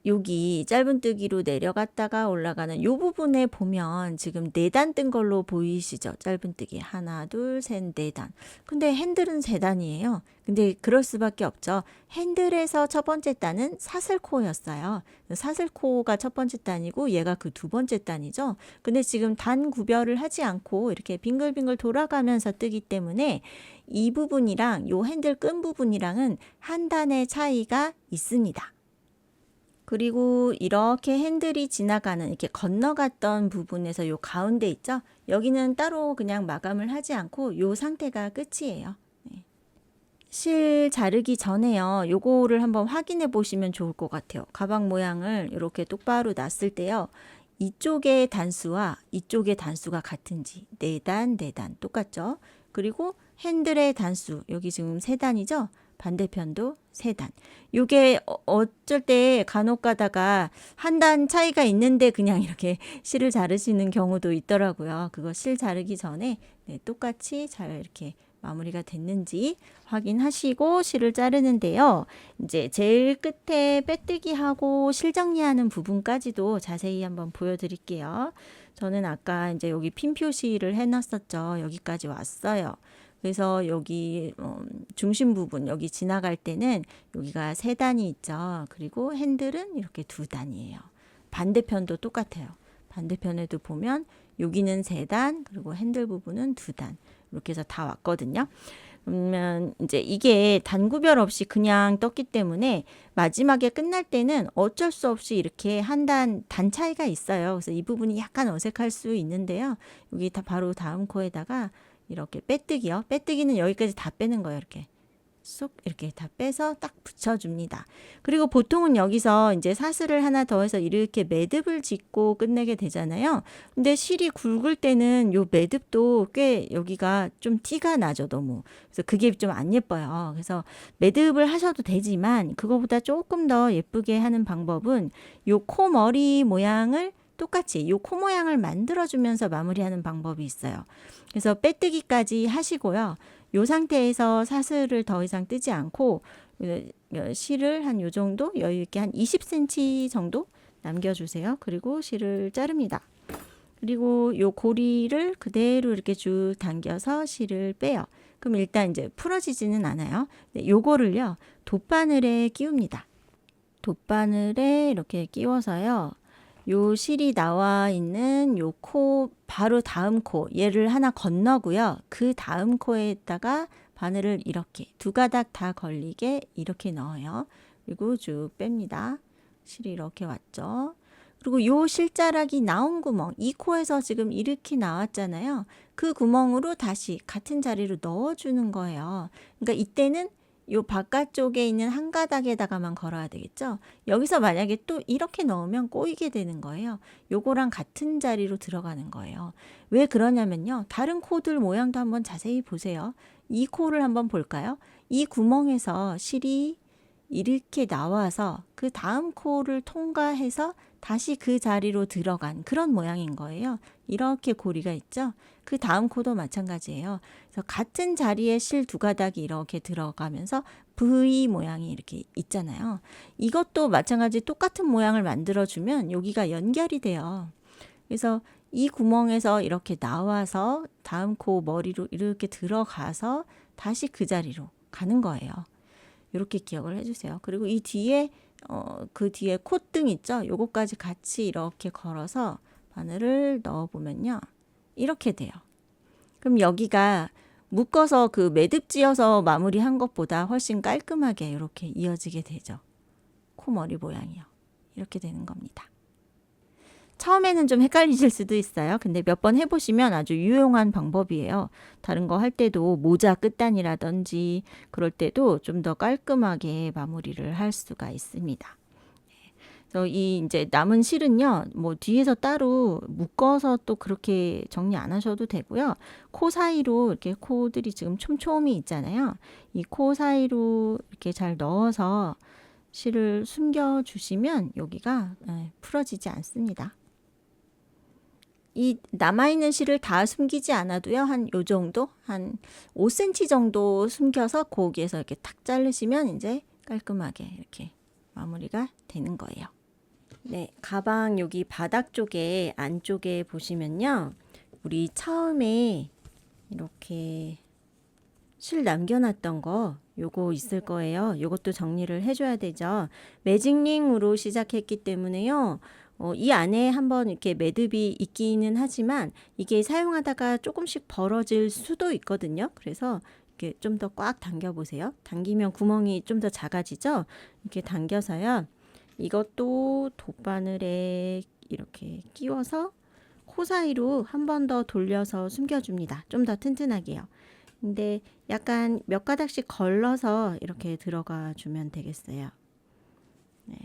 여기 짧은뜨기로 내려갔다가 올라가는 이 부분에 보면 지금 4단 뜬 걸로 보이시죠? 짧은뜨기 하나, 둘, 셋, 4단. 근데 핸들은 3단이에요. 근데 그럴 수밖에 없죠. 핸들에서 첫 번째 단은 사슬코였어요. 사슬코가 첫 번째 단이고 얘가 그 두 번째 단이죠. 근데 지금 단 구별을 하지 않고 이렇게 빙글빙글 돌아가면서 뜨기 때문에 이 부분이랑 요 핸들 끈 부분이랑은 한 단의 차이가 있습니다. 그리고 이렇게 핸들이 지나가는 이렇게 건너갔던 부분에서 요 가운데 있죠? 여기는 따로 그냥 마감을 하지 않고 요 상태가 끝이에요. 네. 실 자르기 전에요. 요거를 한번 확인해 보시면 좋을 것 같아요. 가방 모양을 이렇게 똑바로 놨을 때요. 이쪽의 단수와 이쪽의 단수가 같은지 4단, 4단 똑같죠? 그리고 핸들의 단수 여기 지금 3단이죠? 반대편도 3단. 요게 어쩔 때 간혹 가다가 한 단 차이가 있는데 그냥 이렇게 실을 자르시는 경우도 있더라고요. 그거 실 자르기 전에 똑같이 잘 이렇게 마무리가 됐는지 확인하시고 실을 자르는데요. 이제 제일 끝에 빼뜨기하고 실 정리하는 부분까지도 자세히 한번 보여드릴게요. 저는 아까 이제 여기 핀 표시를 해놨었죠. 여기까지 왔어요. 그래서 여기 중심 부분 여기 지나갈 때는 여기가 3단이 있죠. 그리고 핸들은 이렇게 2단이에요. 반대편도 똑같아요. 반대편에도 보면 여기는 3단 그리고 핸들 부분은 2단 이렇게 해서 다 왔거든요. 그러면 이제 이게 단 구별 없이 그냥 떴기 때문에 마지막에 끝날 때는 어쩔 수 없이 이렇게 한 단 차이가 있어요. 그래서 이 부분이 약간 어색할 수 있는데요. 여기 다 바로 다음 코에다가 이렇게 빼뜨기요. 빼뜨기는 여기까지 다 빼는 거예요. 이렇게 쏙 이렇게 다 빼서 딱 붙여줍니다. 그리고 보통은 여기서 이제 사슬을 하나 더 해서 이렇게 매듭을 짓고 끝내게 되잖아요. 근데 실이 굵을 때는 요 매듭도 꽤 여기가 좀 티가 나죠, 너무. 그래서 그게 좀 안 예뻐요. 그래서 매듭을 하셔도 되지만 그거보다 조금 더 예쁘게 하는 방법은 요 코 머리 모양을 똑같이 요 코 모양을 만들어주면서 마무리하는 방법이 있어요. 그래서 빼뜨기까지 하시고요. 요 상태에서 사슬을 더 이상 뜨지 않고 실을 한 요 정도 여유 있게 한 20cm 정도 남겨주세요. 그리고 실을 자릅니다. 그리고 요 고리를 그대로 이렇게 쭉 당겨서 실을 빼요. 그럼 일단 이제 풀어지지는 않아요. 요거를요 돗바늘에 끼웁니다. 돗바늘에 이렇게 끼워서요. 요 실이 나와 있는 요 코 바로 다음 코 얘를 하나 건너고요. 그 다음 코에다가 바늘을 이렇게 2가닥 다 걸리게 이렇게 넣어요. 그리고 쭉 뺍니다. 실이 이렇게 왔죠. 그리고 요 실자락이 나온 구멍 이 코에서 지금 이렇게 나왔잖아요. 그 구멍으로 다시 같은 자리로 넣어주는 거예요. 그러니까 이때는 요 바깥쪽에 있는 한 가닥에다가만 걸어야 되겠죠. 여기서 만약에 또 이렇게 넣으면 꼬이게 되는 거예요. 요거랑 같은 자리로 들어가는 거예요. 왜 그러냐면요. 다른 코들 모양도 한번 자세히 보세요. 이 코를 한번 볼까요? 이 구멍에서 실이 이렇게 나와서 그 다음 코를 통과해서 다시 그 자리로 들어간 그런 모양인 거예요. 이렇게 고리가 있죠. 그 다음 코도 마찬가지예요. 그래서 같은 자리에 실 2가닥이 이렇게 들어가면서 V 모양이 이렇게 있잖아요. 이것도 마찬가지 똑같은 모양을 만들어주면 여기가 연결이 돼요. 그래서 이 구멍에서 이렇게 나와서 다음 코 머리로 이렇게 들어가서 다시 그 자리로 가는 거예요. 이렇게 기억을 해주세요. 그리고 이 뒤에 그 뒤에 콧등 있죠? 요거까지 같이 이렇게 걸어서 바늘을 넣어보면요. 이렇게 돼요. 그럼 여기가 묶어서 그 매듭 지어서 마무리한 것보다 훨씬 깔끔하게 이렇게 이어지게 되죠. 코머리 모양이요. 이렇게 되는 겁니다. 처음에는 좀 헷갈리실 수도 있어요. 근데 몇 번 해보시면 아주 유용한 방법이에요. 다른 거 할 때도 모자 끝단이라든지 그럴 때도 좀 더 깔끔하게 마무리를 할 수가 있습니다. 그래서 이 이제 남은 실은요, 뭐 뒤에서 따로 묶어서 또 그렇게 정리 안 하셔도 되고요. 코 사이로 이렇게 코들이 지금 촘촘히 있잖아요. 이 코 사이로 이렇게 잘 넣어서 실을 숨겨 주시면 여기가 풀어지지 않습니다. 이 남아있는 실을 다 숨기지 않아도요, 한 요 정도, 한 5cm 정도 숨겨서 거기에서 이렇게 탁 자르시면 이제 깔끔하게 이렇게 마무리가 되는 거예요. 네, 가방 여기 바닥 쪽에 안쪽에 보시면요, 우리 처음에 이렇게 실 남겨놨던 거 요거 있을 거예요. 요것도 정리를 해줘야 되죠. 매직링으로 시작했기 때문에요. 이 안에 한번 이렇게 매듭이 있기는 하지만 이게 사용하다가 조금씩 벌어질 수도 있거든요. 그래서 이렇게 좀 더 꽉 당겨 보세요. 당기면 구멍이 좀 더 작아지죠. 이렇게 당겨서요. 이것도 돗바늘에 이렇게 끼워서 코 사이로 한 번 더 돌려서 숨겨줍니다. 좀 더 튼튼하게요. 근데 약간 몇 가닥씩 걸러서 이렇게 들어가 주면 되겠어요. 네.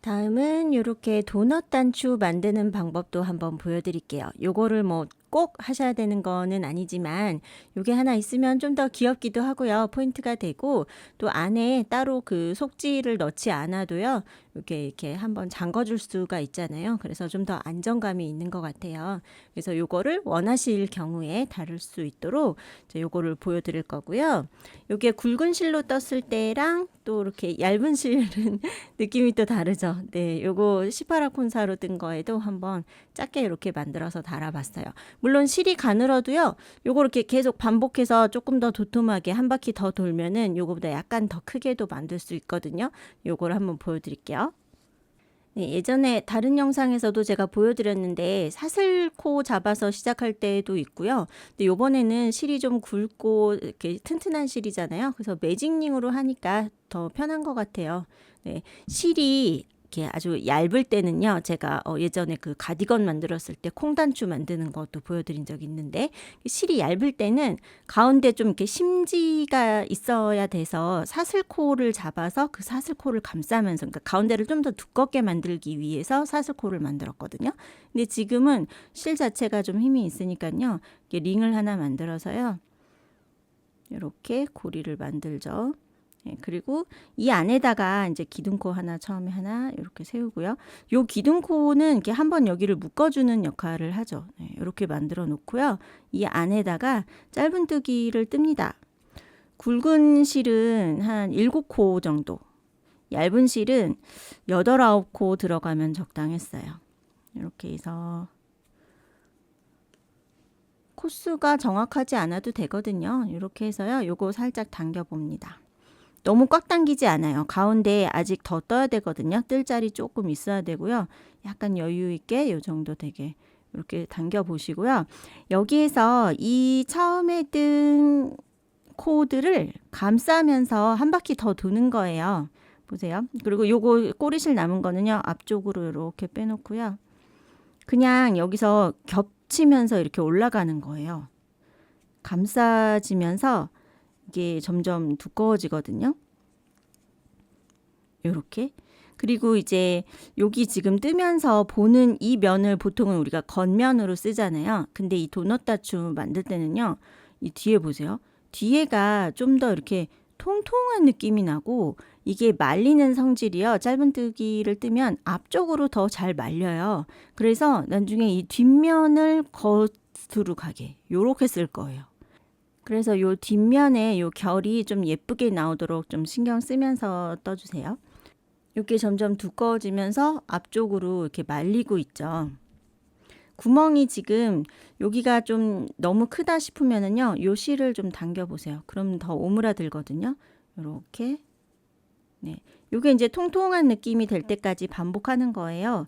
다음은 이렇게 도넛 단추 만드는 방법도 한번 보여드릴게요. 요거를 뭐 꼭 하셔야 되는 거는 아니지만 요게 하나 있으면 좀 더 귀엽기도 하고요. 포인트가 되고 또 안에 따로 그 속지를 넣지 않아도요. 이렇게 한번 잠궈줄 수가 있잖아요. 그래서 좀 더 안정감이 있는 것 같아요. 그래서 요거를 원하실 경우에 다룰 수 있도록 요거를 보여드릴 거고요. 요게 굵은 실로 떴을 때랑 또 이렇게 얇은 실은 느낌이 또 다르죠. 네, 요거 시파라 콘사로 뜬 거에도 한번 작게 이렇게 만들어서 달아봤어요. 물론 실이 가늘어도요. 요거 이렇게 계속 반복해서 조금 더 도톰하게 한 바퀴 더 돌면은 요거보다 약간 더 크게도 만들 수 있거든요. 요거를 한번 보여드릴게요. 네, 예전에 다른 영상에서도 제가 보여드렸는데 사슬코 잡아서 시작할 때도 있고요. 근데 요번에는 실이 좀 굵고 이렇게 튼튼한 실이잖아요. 그래서 매직링으로 하니까 더 편한 것 같아요. 네, 실이 이렇게 아주 얇을 때는요. 제가 예전에 그 가디건 만들었을 때 콩단추 만드는 것도 보여드린 적이 있는데 실이 얇을 때는 가운데 좀 이렇게 심지가 있어야 돼서 사슬코를 잡아서 그 사슬코를 감싸면서 그러니까 가운데를 좀 더 두껍게 만들기 위해서 사슬코를 만들었거든요. 근데 지금은 실 자체가 좀 힘이 있으니까요. 이렇게 링을 하나 만들어서요. 이렇게 고리를 만들죠. 네, 그리고 이 안에다가 이제 기둥코 하나 처음에 하나 이렇게 세우고요. 요 기둥코는 이렇게 한번 여기를 묶어주는 역할을 하죠. 네, 이렇게 만들어 놓고요. 이 안에다가 짧은뜨기를 뜹니다. 굵은 실은 한 7코 정도, 얇은 실은 8, 9코 들어가면 적당했어요. 이렇게 해서 코수가 정확하지 않아도 되거든요. 이렇게 해서요. 요거 살짝 당겨 봅니다. 너무 꽉 당기지 않아요. 가운데 아직 더 떠야 되거든요. 뜰 자리 조금 있어야 되고요. 약간 여유 있게 요 정도 되게 이렇게 당겨 보시고요. 여기에서 이 처음에 뜬 코드를 감싸면서 한 바퀴 더 도는 거예요. 보세요. 그리고 요거 꼬리실 남은 거는요. 앞쪽으로 이렇게 빼놓고요. 그냥 여기서 겹치면서 이렇게 올라가는 거예요. 감싸지면서 이게 점점 두꺼워지거든요. 요렇게. 그리고 이제 여기 지금 뜨면서 보는 이 면을 보통은 우리가 겉면으로 쓰잖아요. 근데 이 도넛 다추 만들 때는요. 이 뒤에 보세요. 뒤에가 좀 더 이렇게 통통한 느낌이 나고 이게 말리는 성질이요. 짧은뜨기를 뜨면 앞쪽으로 더 잘 말려요. 그래서 나중에 이 뒷면을 겉으로 가게 요렇게 쓸 거예요. 그래서 요 뒷면에 요 결이 좀 예쁘게 나오도록 좀 신경 쓰면서 떠주세요. 이렇게 점점 두꺼워지면서 앞쪽으로 이렇게 말리고 있죠. 구멍이 지금 여기가 좀 너무 크다 싶으면은요, 요 실을 좀 당겨 보세요. 그럼 더 오므라들거든요. 이렇게. 네. 요게 이제 통통한 느낌이 될 때까지 반복하는 거예요.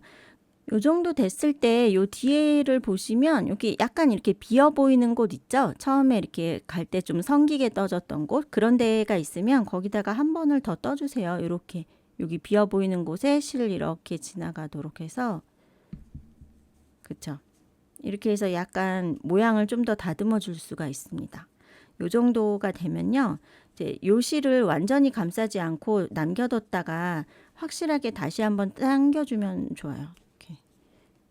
요 정도 됐을 때 요 뒤에를 보시면 여기 약간 이렇게 비어 보이는 곳 있죠? 처음에 이렇게 갈 때 좀 성기게 떠졌던 곳 그런 데가 있으면 거기다가 한 번을 더 떠주세요. 이렇게 여기 비어 보이는 곳에 실을 이렇게 지나가도록 해서 그쵸? 이렇게 해서 약간 모양을 좀 더 다듬어 줄 수가 있습니다. 요 정도가 되면요. 이제 요 실을 완전히 감싸지 않고 남겨뒀다가 확실하게 다시 한번 당겨주면 좋아요. 이렇게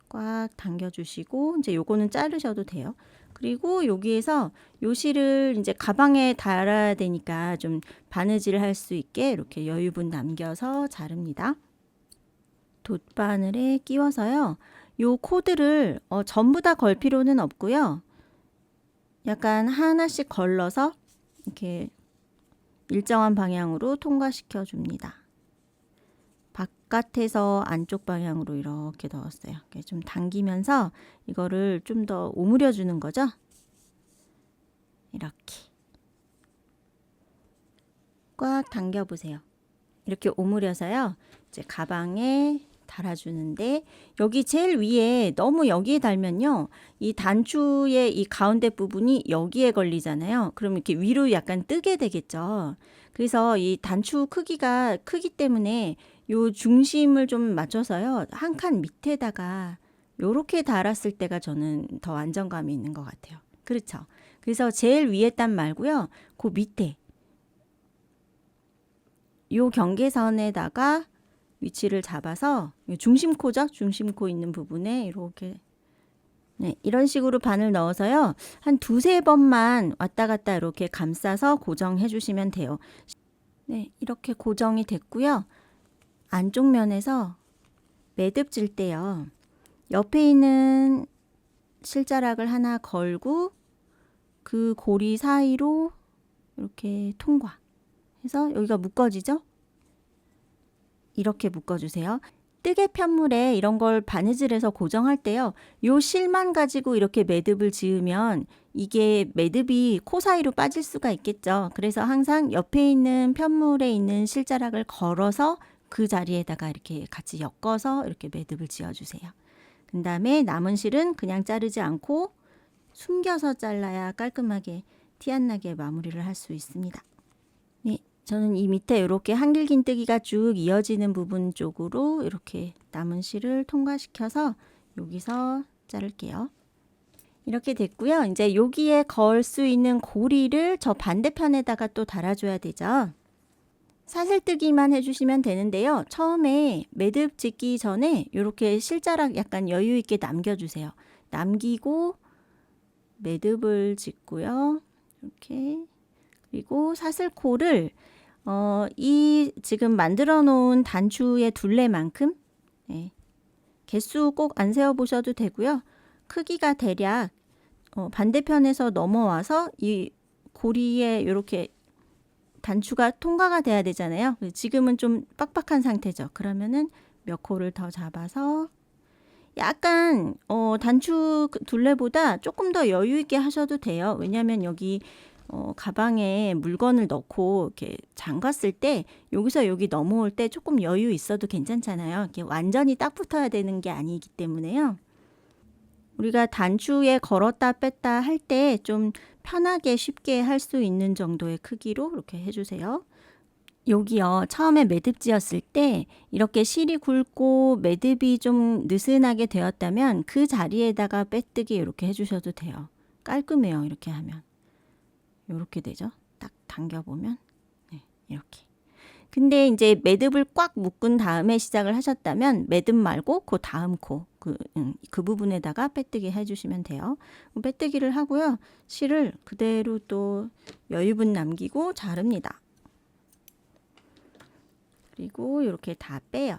꽉 당겨주시고 이제 요거는 자르셔도 돼요. 그리고 여기에서 요 실을 이제 가방에 달아야 되니까 좀 바느질 할 수 있게 이렇게 여유분 남겨서 자릅니다. 돗바늘에 끼워서요. 요 코드를 전부 다 걸 필요는 없고요. 약간 하나씩 걸러서 이렇게 일정한 방향으로 통과시켜 줍니다. 바깥에서 안쪽 방향으로 이렇게 넣었어요. 이렇게 좀 당기면서 이거를 좀 더 오므려 주는 거죠. 이렇게 꽉 당겨 보세요. 이렇게 오므려서요. 이제 가방에 달아주는데 여기 제일 위에 너무 여기에 달면요. 이 단추의 이 가운데 부분이 여기에 걸리잖아요. 그럼 이렇게 위로 약간 뜨게 되겠죠. 그래서 이 단추 크기가 크기 때문에 요 중심을 좀 맞춰서요. 한 칸 밑에다가 요렇게 달았을 때가 저는 더 안정감이 있는 것 같아요. 그렇죠. 그래서 제일 위에 단 말고요. 그 밑에 요 경계선에다가 위치를 잡아서 중심코죠. 중심코 있는 부분에 이렇게 이런 식으로 바늘 넣어서요. 한 두세 번만 왔다 갔다 이렇게 감싸서 고정해 주시면 돼요. 네, 이렇게 고정이 됐고요. 안쪽 면에서 매듭 질 때요. 옆에 있는 실자락을 하나 걸고 그 고리 사이로 이렇게 통과 해서 여기가 묶어지죠? 이렇게 묶어주세요. 뜨개 편물에 이런 걸 바느질해서 고정할 때요. 요 실만 가지고 이렇게 매듭을 지으면 이게 매듭이 코 사이로 빠질 수가 있겠죠. 그래서 항상 옆에 있는 편물에 있는 실자락을 걸어서 그 자리에다가 이렇게 같이 엮어서 이렇게 매듭을 지어주세요. 그 다음에 남은 실은 그냥 자르지 않고 숨겨서 잘라야 깔끔하게 티 안 나게 마무리를 할 수 있습니다. 네, 저는 이 밑에 이렇게 한길긴뜨기가 쭉 이어지는 부분 쪽으로 이렇게 남은 실을 통과시켜서 여기서 자를게요. 이렇게 됐고요. 이제 여기에 걸 수 있는 고리를 저 반대편에다가 또 달아줘야 되죠. 사슬뜨기만 해주시면 되는데요. 처음에 매듭 짓기 전에 이렇게 실자락 약간 여유 있게 남겨주세요. 남기고 매듭을 짓고요. 이렇게 그리고 사슬코를 이 지금 만들어 놓은 단추의 둘레만큼 개수 꼭 안 세어 보셔도 되고요. 크기가 대략 반대편에서 넘어와서 이 고리에 이렇게 단추가 통과가 돼야 되잖아요. 지금은 좀 빡빡한 상태죠. 그러면은 몇 코를 더 잡아서 약간 단추 둘레보다 조금 더 여유 있게 하셔도 돼요. 왜냐하면 여기 가방에 물건을 넣고 이렇게 잠갔을 때 여기서 여기 넘어올 때 조금 여유 있어도 괜찮잖아요. 이렇게 완전히 딱 붙어야 되는 게 아니기 때문에요. 우리가 단추에 걸었다 뺐다 할 때 좀 편하게 쉽게 할 수 있는 정도의 크기로 이렇게 해주세요. 여기요, 처음에 매듭 지었을 때 이렇게 실이 굵고 매듭이 좀 느슨하게 되었다면 그 자리에다가 빼뜨기 이렇게 해주셔도 돼요. 깔끔해요. 이렇게 하면. 이렇게 되죠. 딱 당겨보면 이렇게. 근데 이제 매듭을 꽉 묶은 다음에 시작을 하셨다면 매듭 말고 그 다음 코, 그 부분에다가 빼뜨기 해주시면 돼요. 빼뜨기를 하고요. 실을 그대로 또 여유분 남기고 자릅니다. 그리고 이렇게 다 빼요.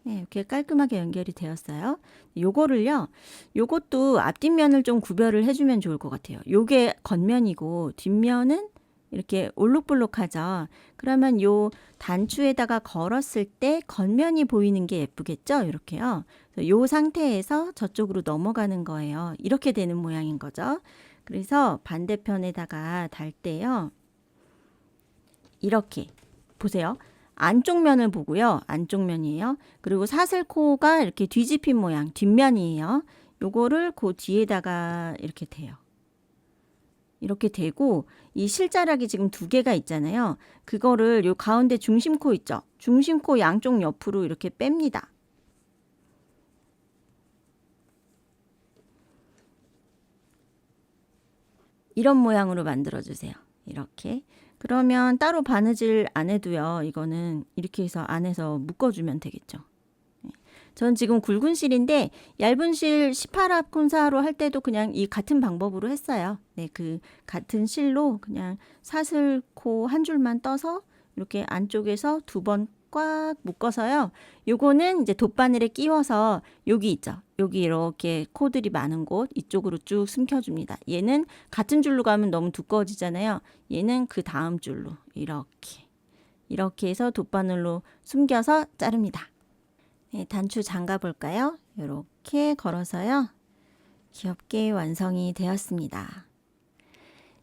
네, 이렇게 깔끔하게 연결이 되었어요. 요거를요, 요것도 앞뒷면을 좀 구별을 해주면 좋을 것 같아요. 요게 겉면이고 뒷면은 이렇게 올록볼록하죠. 그러면 요 단추에다가 걸었을 때 겉면이 보이는 게 예쁘겠죠? 이렇게요. 요 상태에서 저쪽으로 넘어가는 거예요. 이렇게 되는 모양인 거죠. 그래서 반대편에다가 달 때요. 이렇게 보세요. 안쪽 면을 보고요. 안쪽 면이에요. 그리고 사슬코가 이렇게 뒤집힌 모양, 뒷면이에요. 요거를 그 뒤에다가 이렇게 대요. 이렇게 대고 이 실자락이 지금 두 개가 있잖아요. 그거를 요 가운데 중심코 있죠. 중심코 양쪽 옆으로 이렇게 뺍니다. 이런 모양으로 만들어 주세요. 이렇게. 그러면 따로 바느질 안 해도요. 이거는 이렇게 해서 안에서 묶어주면 되겠죠. 전 지금 굵은 실인데 얇은 실 18합 콘사로 할 때도 그냥 이 같은 방법으로 했어요. 네, 그 같은 실로 그냥 사슬코 한 줄만 떠서 이렇게 안쪽에서 2번 꽉 묶어서요. 요거는 이제 돗바늘에 끼워서 여기 있죠. 여기 이렇게 코들이 많은 곳 이쪽으로 쭉 숨겨줍니다. 얘는 같은 줄로 가면 너무 두꺼워지잖아요. 얘는 그 다음 줄로 이렇게 해서 돗바늘로 숨겨서 자릅니다. 네, 단추 잠가 볼까요? 이렇게 걸어서요. 귀엽게 완성이 되었습니다.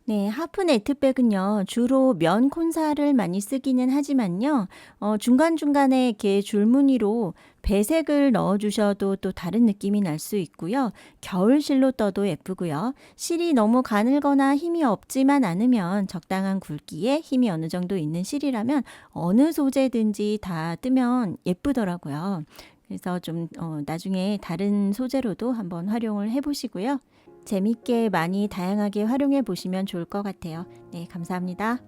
네, 하프 네트백은요, 주로 면 콘사를 많이 쓰기는 하지만요, 중간중간에 이렇게 줄무늬로 배색을 넣어주셔도 또 다른 느낌이 날 수 있고요. 겨울 실로 떠도 예쁘고요. 실이 너무 가늘거나 힘이 없지만 않으면 적당한 굵기에 힘이 어느 정도 있는 실이라면 어느 소재든지 다 뜨면 예쁘더라고요. 그래서 좀 나중에 다른 소재로도 한번 활용을 해보시고요. 재밌게 많이 다양하게 활용해 보시면 좋을 것 같아요. 네, 감사합니다.